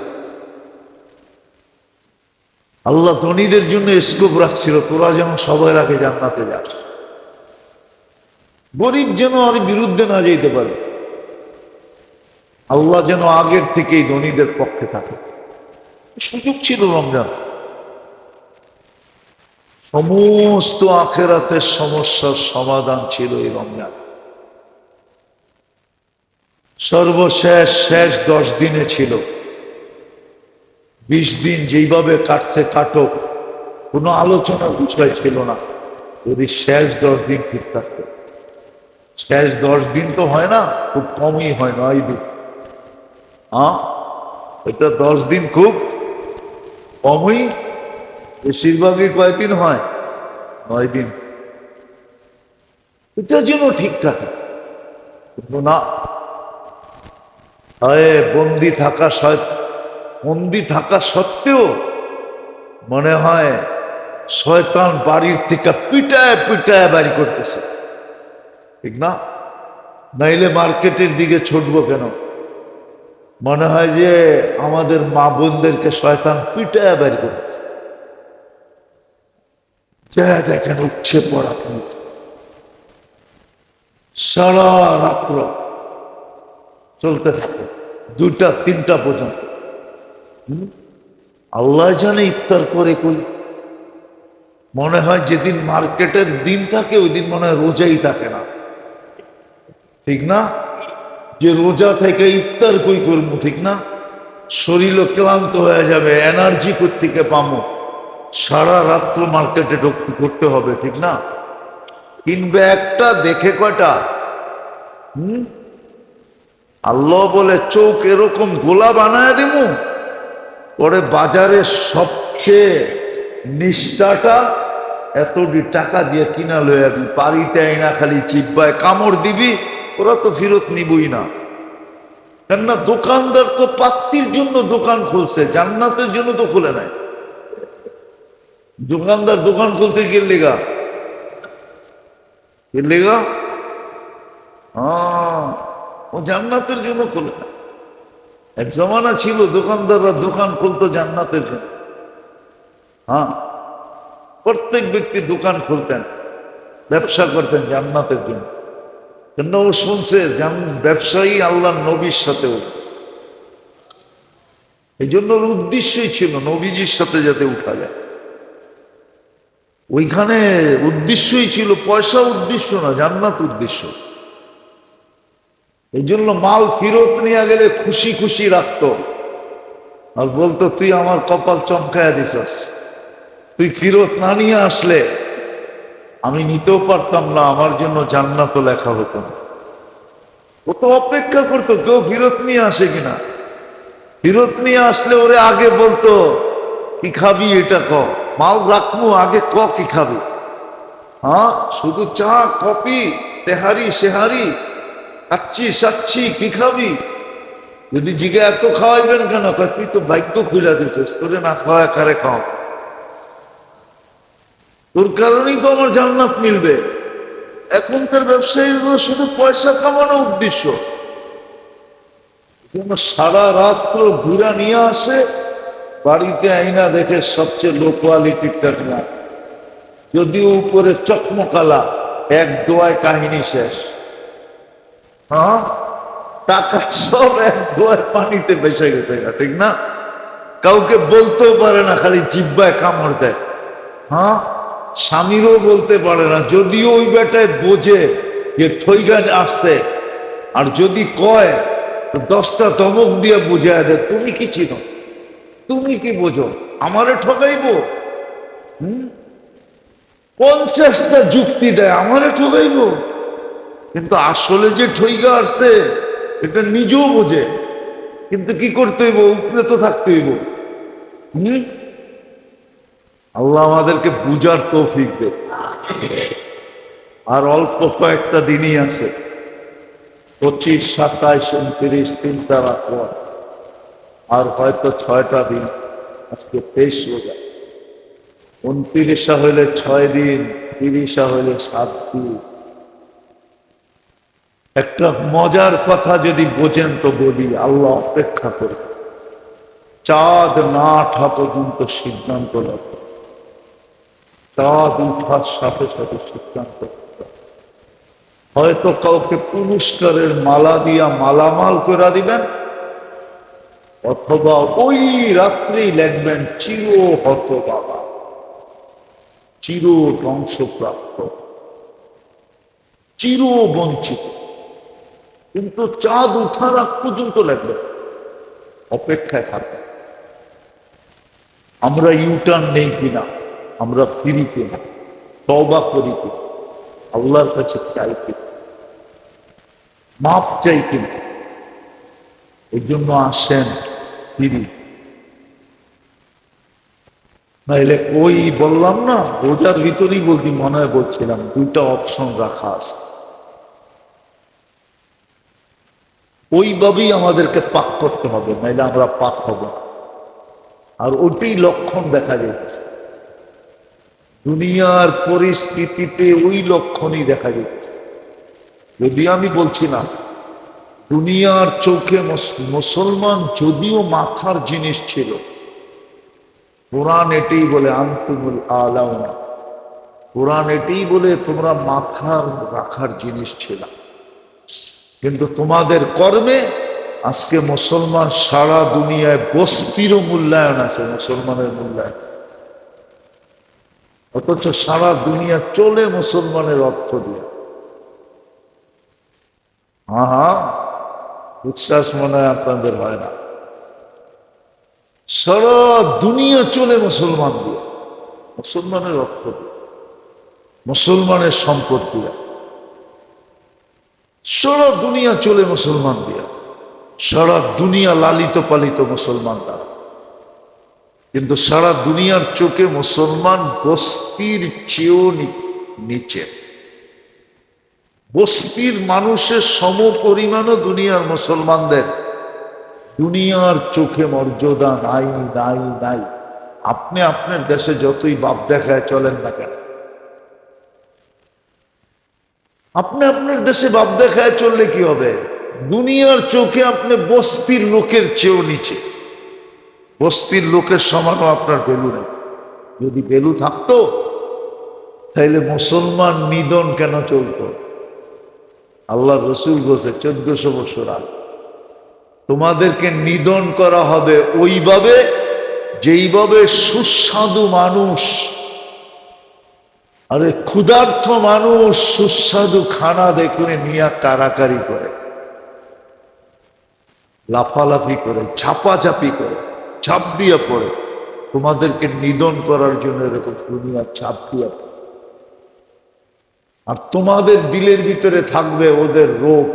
আল্লাহ ধনীদের জন্য স্কোপ রাখছিল, তোরা যেন সবার আগে জান্নাতে যাস, গরিব যেন আর বিরুদ্ধে না যেতে পারে। আল্লাহ যেন আগের থেকেই ধনীদের পক্ষে থাকে। সুযোগ ছিল রমজান। সমস্ত আখেরাতের সমস্যার সমাধান ছিল এই রমজান। সর্বশেষ শেষ 10 দিনে ছিল। 20 দিন যেইভাবে কাটছে কাটক, কোনো আলোচনার বিষয় ছিল না, যদি শেষ 10 দিন ঠিক থাকতো। শেষ 10 দিন তো হয় না, খুব কমই হয়, 9 দিন। হ্যাঁ, এটা 10 দিন খুব কমই, বেশিরভাগই কয়দিন হয়, 9 দিন। এটা যেন ঠিক থাকে, কিন্তু না, বন্দি থাকা সত্ত্বেও মনে হয় শয়তান বাড়ির থেকে পিটায় পিটায় বাড়ি করতেছে, ঠিক না? নাইলে মার্কেটের দিকে ছুটবো কেন? মনে হয় যে আমাদের মা বোনদেরকে শয়তান পিটায় বাড়ি করতেছে। যা দেখেন উঠছে পড়া, সারা রাত্র চলতে থাকে, 2টা 3টা পর্যন্ত। আল্লাহ জানে ইফতার করে কই। মনে হয় যেদিন মার্কেটের দিন থাকে ওই দিন মনে হয় রোজাই থাকে না, ঠিক না? যে রোজা থেকে ইফতার কই করবো, ঠিক না? শরীরও ক্লান্ত হয়ে যাবে, এনার্জি কোত্থেকে পাবো? সারা রাত্র মার্কেটে করতে হবে, ঠিক না? কিনবে একটা, দেখে কয়টা? আল্লাহ বলে চৌক এরকম গোলা বানায় দিব, পরে বাজারে সবচেয়ে নিষ্ঠাটা এতটি টাকা দিয়ে কিনা লয়ে যাবি, বাড়িতে আইনা খালি চিব্বায় কামড় দিবি, ওরা তো ফেরত নিবই না। কেননা দোকানদার তো পাত্তির জন্য দোকান খুলছে, জান্নাতের জন্য তো খুলে নাই। দোকানদার দোকান খুলছে কি লেগা? হ্যাঁ, ও জান্নাতের জন্য খুলে না। এক জমানা ছিল দোকানদাররা দোকান খুলতো জান্নাতের জন্য। হ্যাঁ, প্রত্যেক ব্যক্তি দোকান খুলতেন, ব্যবসা করতেন জান্নাতের জন্য। কেন? ও শুনছে ব্যবসায়ী আল্লাহ নবীর সাথেও, এই জন্য ওর উদ্দেশ্যই ছিল নবীজির সাথে যাতে উঠা যায়। ওইখানে উদ্দেশ্যই ছিল, পয়সা উদ্দেশ্য না, জান্নাত উদ্দেশ্য। এই জন্য মাল ফেরত নিয়ে গেলে খুশি খুশি রাখতো, আর বলতো তুই আমার কপাল চমকায়া দিছস, তুই ফেরত না নিয়ে আসলে আমি নিতেও পারতাম না, আমার জন্য জান্নাতও লেখা হতো না। ও তো অপেক্ষা করতো কেউ ফেরত নিয়ে আসে কিনা। ফেরত নিয়ে আসলে ওরে আগে বলতো কি খাবি, এটা ক, মাল রাখবো আগে, কি খাবি? হ্যাঁ, শুধু চা কফি তেহারি সেহারি খাচ্ছি সাচ্ছি, কি খাবি? যদি জিগে এত খাওয়াইবেন কেন, তুই তো ভাগ্য খুলে দিছিস, তোরে না খাওয়া কারে খাও, তোর কারণেই তো আমার জান্নাত মিলবে। এখনকার ব্যবসায়ীগুলো শুধু পয়সা কামানো উদ্দেশ্য, সারা রাত্র ঘুরা নিয়ে আসে, বাড়িতে আইনা দেখে সবচেয়ে লো কোয়ালিটিরটা নিয়ে আসে, যদিও উপরে চকমকালা, এক দোয়ায় কাহিনী শেষ। হ্যাঁ, টাকা সব এক দোয়ায় পানিতে ভেসে গেছে, ঠিক না? কাউকে বলতেও পারে না, খালি জিব্বায় কামড় দেয়। হ্যাঁ, স্বামীরও বলতে পারে না, যদিও ওই বেটায় বোঝে যে ঠইগা আসছে, আর যদি কয় 10টা ধমক দিয়ে বুঝায় দেয়, তুমি কি চিনো, তুমি কি বোঝো, আমারে ঠকাইব। 50টা যুক্তি দেয়, আমারে ঠকাইব। কিন্তু আসলে যে ঠইগা আসছে এটা নিজেও বোঝে, কিন্তু কি করতে হইব, উপরে তো থাকতে হইব। আল্লাহ আমাদেরকে বুঝার তৌফিক দে। আর অল্প কয়েকটা দিনই আছে, 25, 27, 29, 3টা রাত, আর হয়তো 6টা দিন। আজকে 23 রোজা, 29 হইলে 6 দিন, 30 হইলে 7 দিন। একটা মজার কথা যদি বোঝেন তো বলি, আল্লাহ অপেক্ষা করে চাঁদ না ওঠা পর্যন্ত সিদ্ধান্ত নেব। চাঁদ উঠার সাথে সাথে সিদ্ধান্ত, হয়তো কাউকে পুরস্কারের মালা দিয়া মালামাল করে দিবেন, অথবা ওই রাত্রেই লিখবেন চির হতভাগা, চির ধ্বংসপ্রাপ্ত, চির বঞ্চিত। কিন্তু চাঁদ উঠার আগ পর্যন্ত লাগবে, অপেক্ষায় থাকবে। আমরা ইউটার্ন নেই কিনা, আমরা ফিরি কিনা, তওবা করি কিনা, আল্লাহর কাছে চাই কিনা। মাপ চাই কিন্তু। এই জন্য আসেন ফিরি, নাইলে ওই বললাম না, রোজার ভিতরেই বলতি, মনে হয় বলছিলাম, দুইটা অপশন রাখা আছে, ওইভাবেই আমাদেরকে পাক করতে হবে, নাইলে আমরা পাক হব না। আর ওইটাই লক্ষণ দেখা যাচ্ছে দুনিয়ার পরিস্থিতিতে, ওই লক্ষণই দেখা যাচ্ছে। যদি আমি বলছি না, দুনিয়ার চোখে মুসলমান যদিও মাথার জিনিস ছিল, কোরআন এটাই বলে আনতুমুল আলাউনা, কোরআন এটাই বলে তোমরা মাথার রাখার জিনিস ছিল, কিন্তু তোমাদের কর্মে আজকে মুসলমান সারা দুনিয়ায় বস্তিরও মূল্যায়ন আছে, মুসলমানের মূল্যায়ন, অথচ সারা দুনিয়া চলে মুসলমানের অর্থ দিয়ে। হ্যাঁ, উচ্ছ্বাস মনে হয় আপনাদের হয় না। সারা দুনিয়া চলে মুসলমান দিয়ে, মুসলমানের অর্থ দিয়ে, মুসলমানের সম্পদ দিয়ে, সারা দুনিয়া চলে মুসলমান দিয়া, সারা দুনিয়া লালিত পালিত মুসলমান দ্বারা, কিন্তু সারা দুনিয়ার চোখে মুসলমান বস্তির চেয়েও নিচে, বস্তির মানুষের সম পরিমাণও দুনিয়ার মুসলমানদের দুনিয়ার চোখে মর্যাদা নাই নাই নাই। আপনি আপনার দেশে যতই বাপ দেখায় চলেন না কেন, আপনি আপনার দেশে বাপ দেখায় চললে কি হবে? দুনিয়ার চোখে আপনি বস্তির লোকের চেয়েও নিচে, বস্তির লোকের সমানও আপনার ভ্যালু নেই। যদি ভ্যালু থাকতো তাহলে মুসলমান নিধন কেন চলতো? আল্লাহ রসুল বলছে 1400 বছর আগে, তোমাদেরকে নিধন করা হবে ওইভাবে যেইভাবে সুস্বাদু মানুষ, আরে ক্ষুধার্ত মানুষ সুস্বাদু খানা দেখে নিয়ে কারাকারি করে, লাফালাফি করে, ঝাপাঝাপি করে, চাপ দিয়ে পড়ে, তোমাদেরকে নিধন করার জন্য এরকম দুনিয়া চাপ দিয়ে পড়ে। আর তোমাদের দিলের ভিতরে থাকবে ওদের রোগ,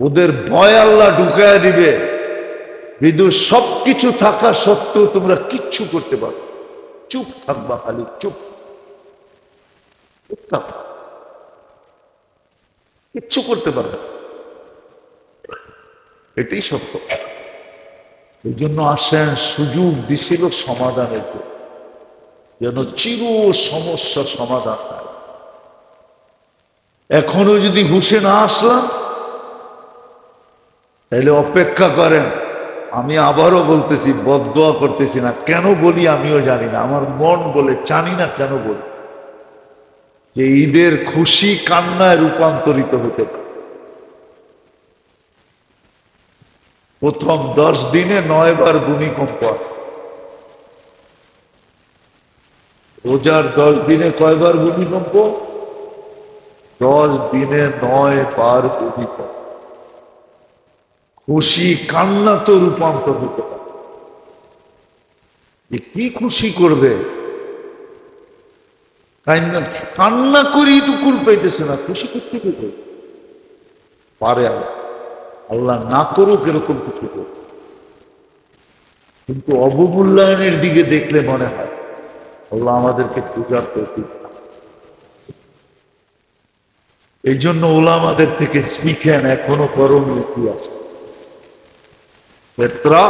ওদের ভয় আল্লাহ ঢুকায় দিবে, কিন্তু সবকিছু থাকা সত্ত্বেও তোমরা কিচ্ছু করতে পারো, চুপ থাকবা, খালি চুপ চুপ থাকবা, কিচ্ছু করতে পারবে, এটাই সত্য। এই জন্য আসেন, সুযোগ দিছিল সমাধানের জন্য, যেন চির সমস্যা সমাধান হয়। এখনো যদি হুঁশে না আসলাম তাহলে অপেক্ষা করেন। আমি আবারও বলতেছি, বদদোয়া করতেছি না, কেন বলি আমিও জানি না, আমার মন বলে, জানি না কেন বলি, যে ঈদের খুশি কান্নায় রূপান্তরিত হতে পারে। প্রথম 10 দিনে 9 বার ভূমিকম্প, রোজার 10 দিনে কয়বার ভূমিকম্প? 10 দিনে 9 বার ভূমিকম্প। খুশি কান্না তো রূপান্তর হতে পারে। কি খুশি করবে? কান্না করেই তো কুল পাইতেছে না, খুশি করতে পারে? আল্লাহ না করুক এরকম কিছু করবে, কিন্তু অবমূল্যায়নের দিকে দেখলে মনে হয় আল্লাহ আমাদেরকে পূজার প্রতি। এই জন্য ওলামাদের থেকে শিখেন, এখনো করণীয় কি আছে। ক্ষেত্রা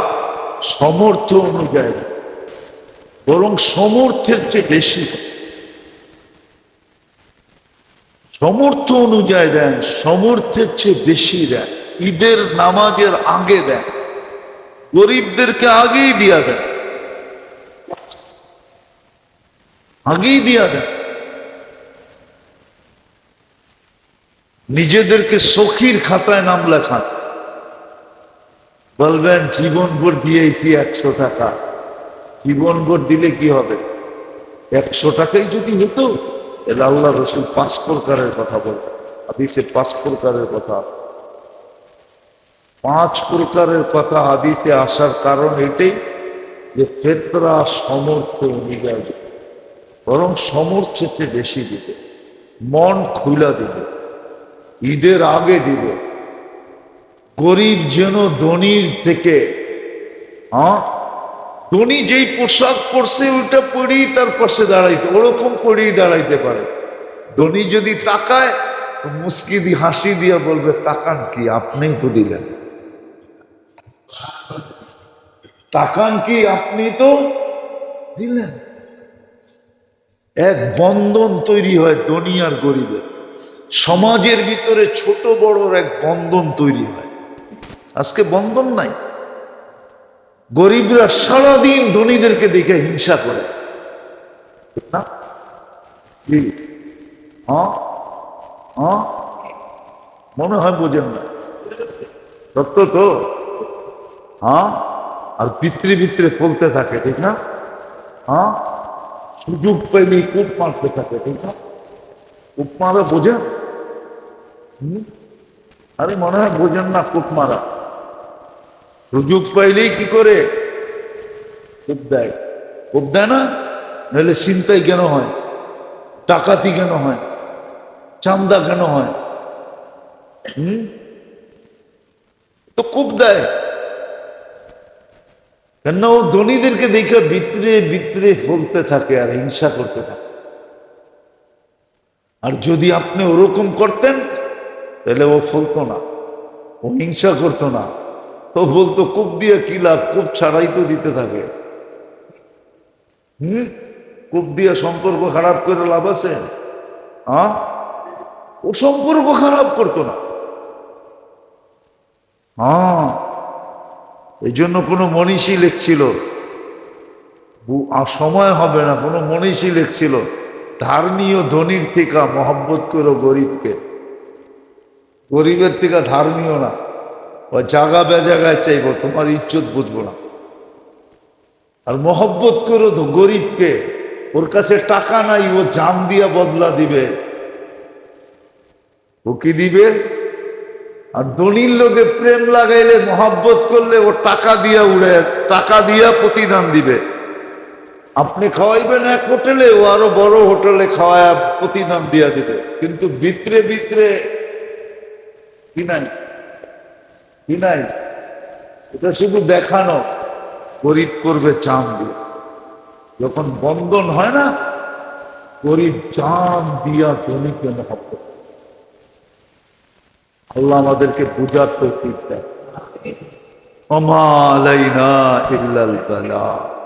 সমর্থ অনুযায়ী, বরং সমর্থের চেয়ে বেশি, সমর্থ অনুযায়ী দেন, সমর্থের চেয়ে বেশি দেন। ঈদের নামাজের আগে দেন, গরিবদেরকে আগেই দিয়া দেন, আগেই দিয়া দেন। নিজেদেরকে সখীর খাতায় নাম লেখান, বলবেন জীবনভর দিয়েছি 100 টাকা। জীবনভর দিলে কি হবে? 100 টাকাই যদি হতো, তাহলে আল্লাহ রসুল 5 প্রকারের কথা বলতেন, হাদিসে 5 প্রকারের কথা। 5 প্রকারের কথা হাদিসে আসার কারণ এটাই যে ফেতরা সমর্থ অনুযায়ী, বরং সমর্থের বেশি দিবে, মন খুলা দিবে। ঈদের আগে দিব। গরিব যেন ধনীর থেকে, হ্যাঁ, ধনী যেই পোশাক পরছে ওইটা পরেই তার পাশে দাঁড়াইতে, ওরকম করেই দাঁড়াইতে পারে। ধনী যদি তাকায় তো মুস্কি দি হাসি দিয়া বলবে, তাকান কি, আপনিই তো দিলেন। তাকান কি, আপনি তো দিলেন। এক বন্ধন তৈরি হয় ধনী আর গরিবের, সমাজের ভিতরে ছোট বড়র এক বন্ধন তৈরি হয়। আজকে বন্ধন নাই। গরিবরা সারাদিন ধনীদেরকে দেখে হিংসা করে না? হ্যাঁ, হ্যাঁ, মনে হয় বোঝেন না, সত্য তো। হ্যাঁ, আর ভিতরে ভিতরে চলতে থাকে, ঠিক না? হ্যাঁ, সুযোগ পেলেই কূপ মারতে থাকে, ঠিক না? কূপ মারা বোঝেন? আরে মনে হয় বোঝেন না কূপ মারা। সুযোগ পাইলেই কি করে কূপ দেয়। কূপ দেয় না, নাহলে ছিনতাই কেন হয়, ডাকাতি কেন হয়, চান্দা কেন হয়? তো কূপ দেয় কেন? ও ধনীদেরকে দেখে ভিতরে ভিতরে ফলতে থাকে আর হিংসা করতে থাকে। আর যদি আপনি ওরকম করতেন তাহলে ও ফলতো না, ও হিংসা করতো না, ও বলতো কূপ দিয়ে কি লাভ, কূপ ছাড়াই তো দিতে থাকে। কূপ দিয়ে সম্পর্ক খারাপ করে লাভ আছে? হ্যাঁ, ও সম্পর্ক খারাপ করতো না। হ্যাঁ, এই জন্য কোনো মনীষী লিখছিল, আর সময় হবে না, কোনো মনীষী লিখছিল, ধার্মীয় ধনীর থেকে মহব্বত করো গরিবকে, গরিবের থেকে ধার্মীয় না। ও জাগা বেজাগায় চাইব, তোমার ইজ্জত বুঝবো না। আর মহব্বত করো তো গরিবকে, ওর কাছে টাকা নাই, ও জান দিয়া বদলা দিবে। ও কি দিবে? আর ধনীর লোকে প্রেম লাগাইলে, মহব্বত করলে ও টাকা দিয়া উড়ে, টাকা দিয়া প্রতিদান দিবে। আপনি খাওয়াইবেন এক হোটেলে, ও আরো বড় হোটেলে খাওয়ায় প্রতিদান দিয়া দিবে। কিন্তু ভিতরে ভিতরে কি নাই, কি নাই, এটা শুধু দেখানো। গরিব করবে চান দিয়ে, যখন বন্ধন হয় না, গরিব চান দিয়া ধনীকে মহব্বত। আল্লাহ আমাদেরকে বুঝার তৌফিক দেয়। ওমা আলাইনা ইল্লাল বালাগ।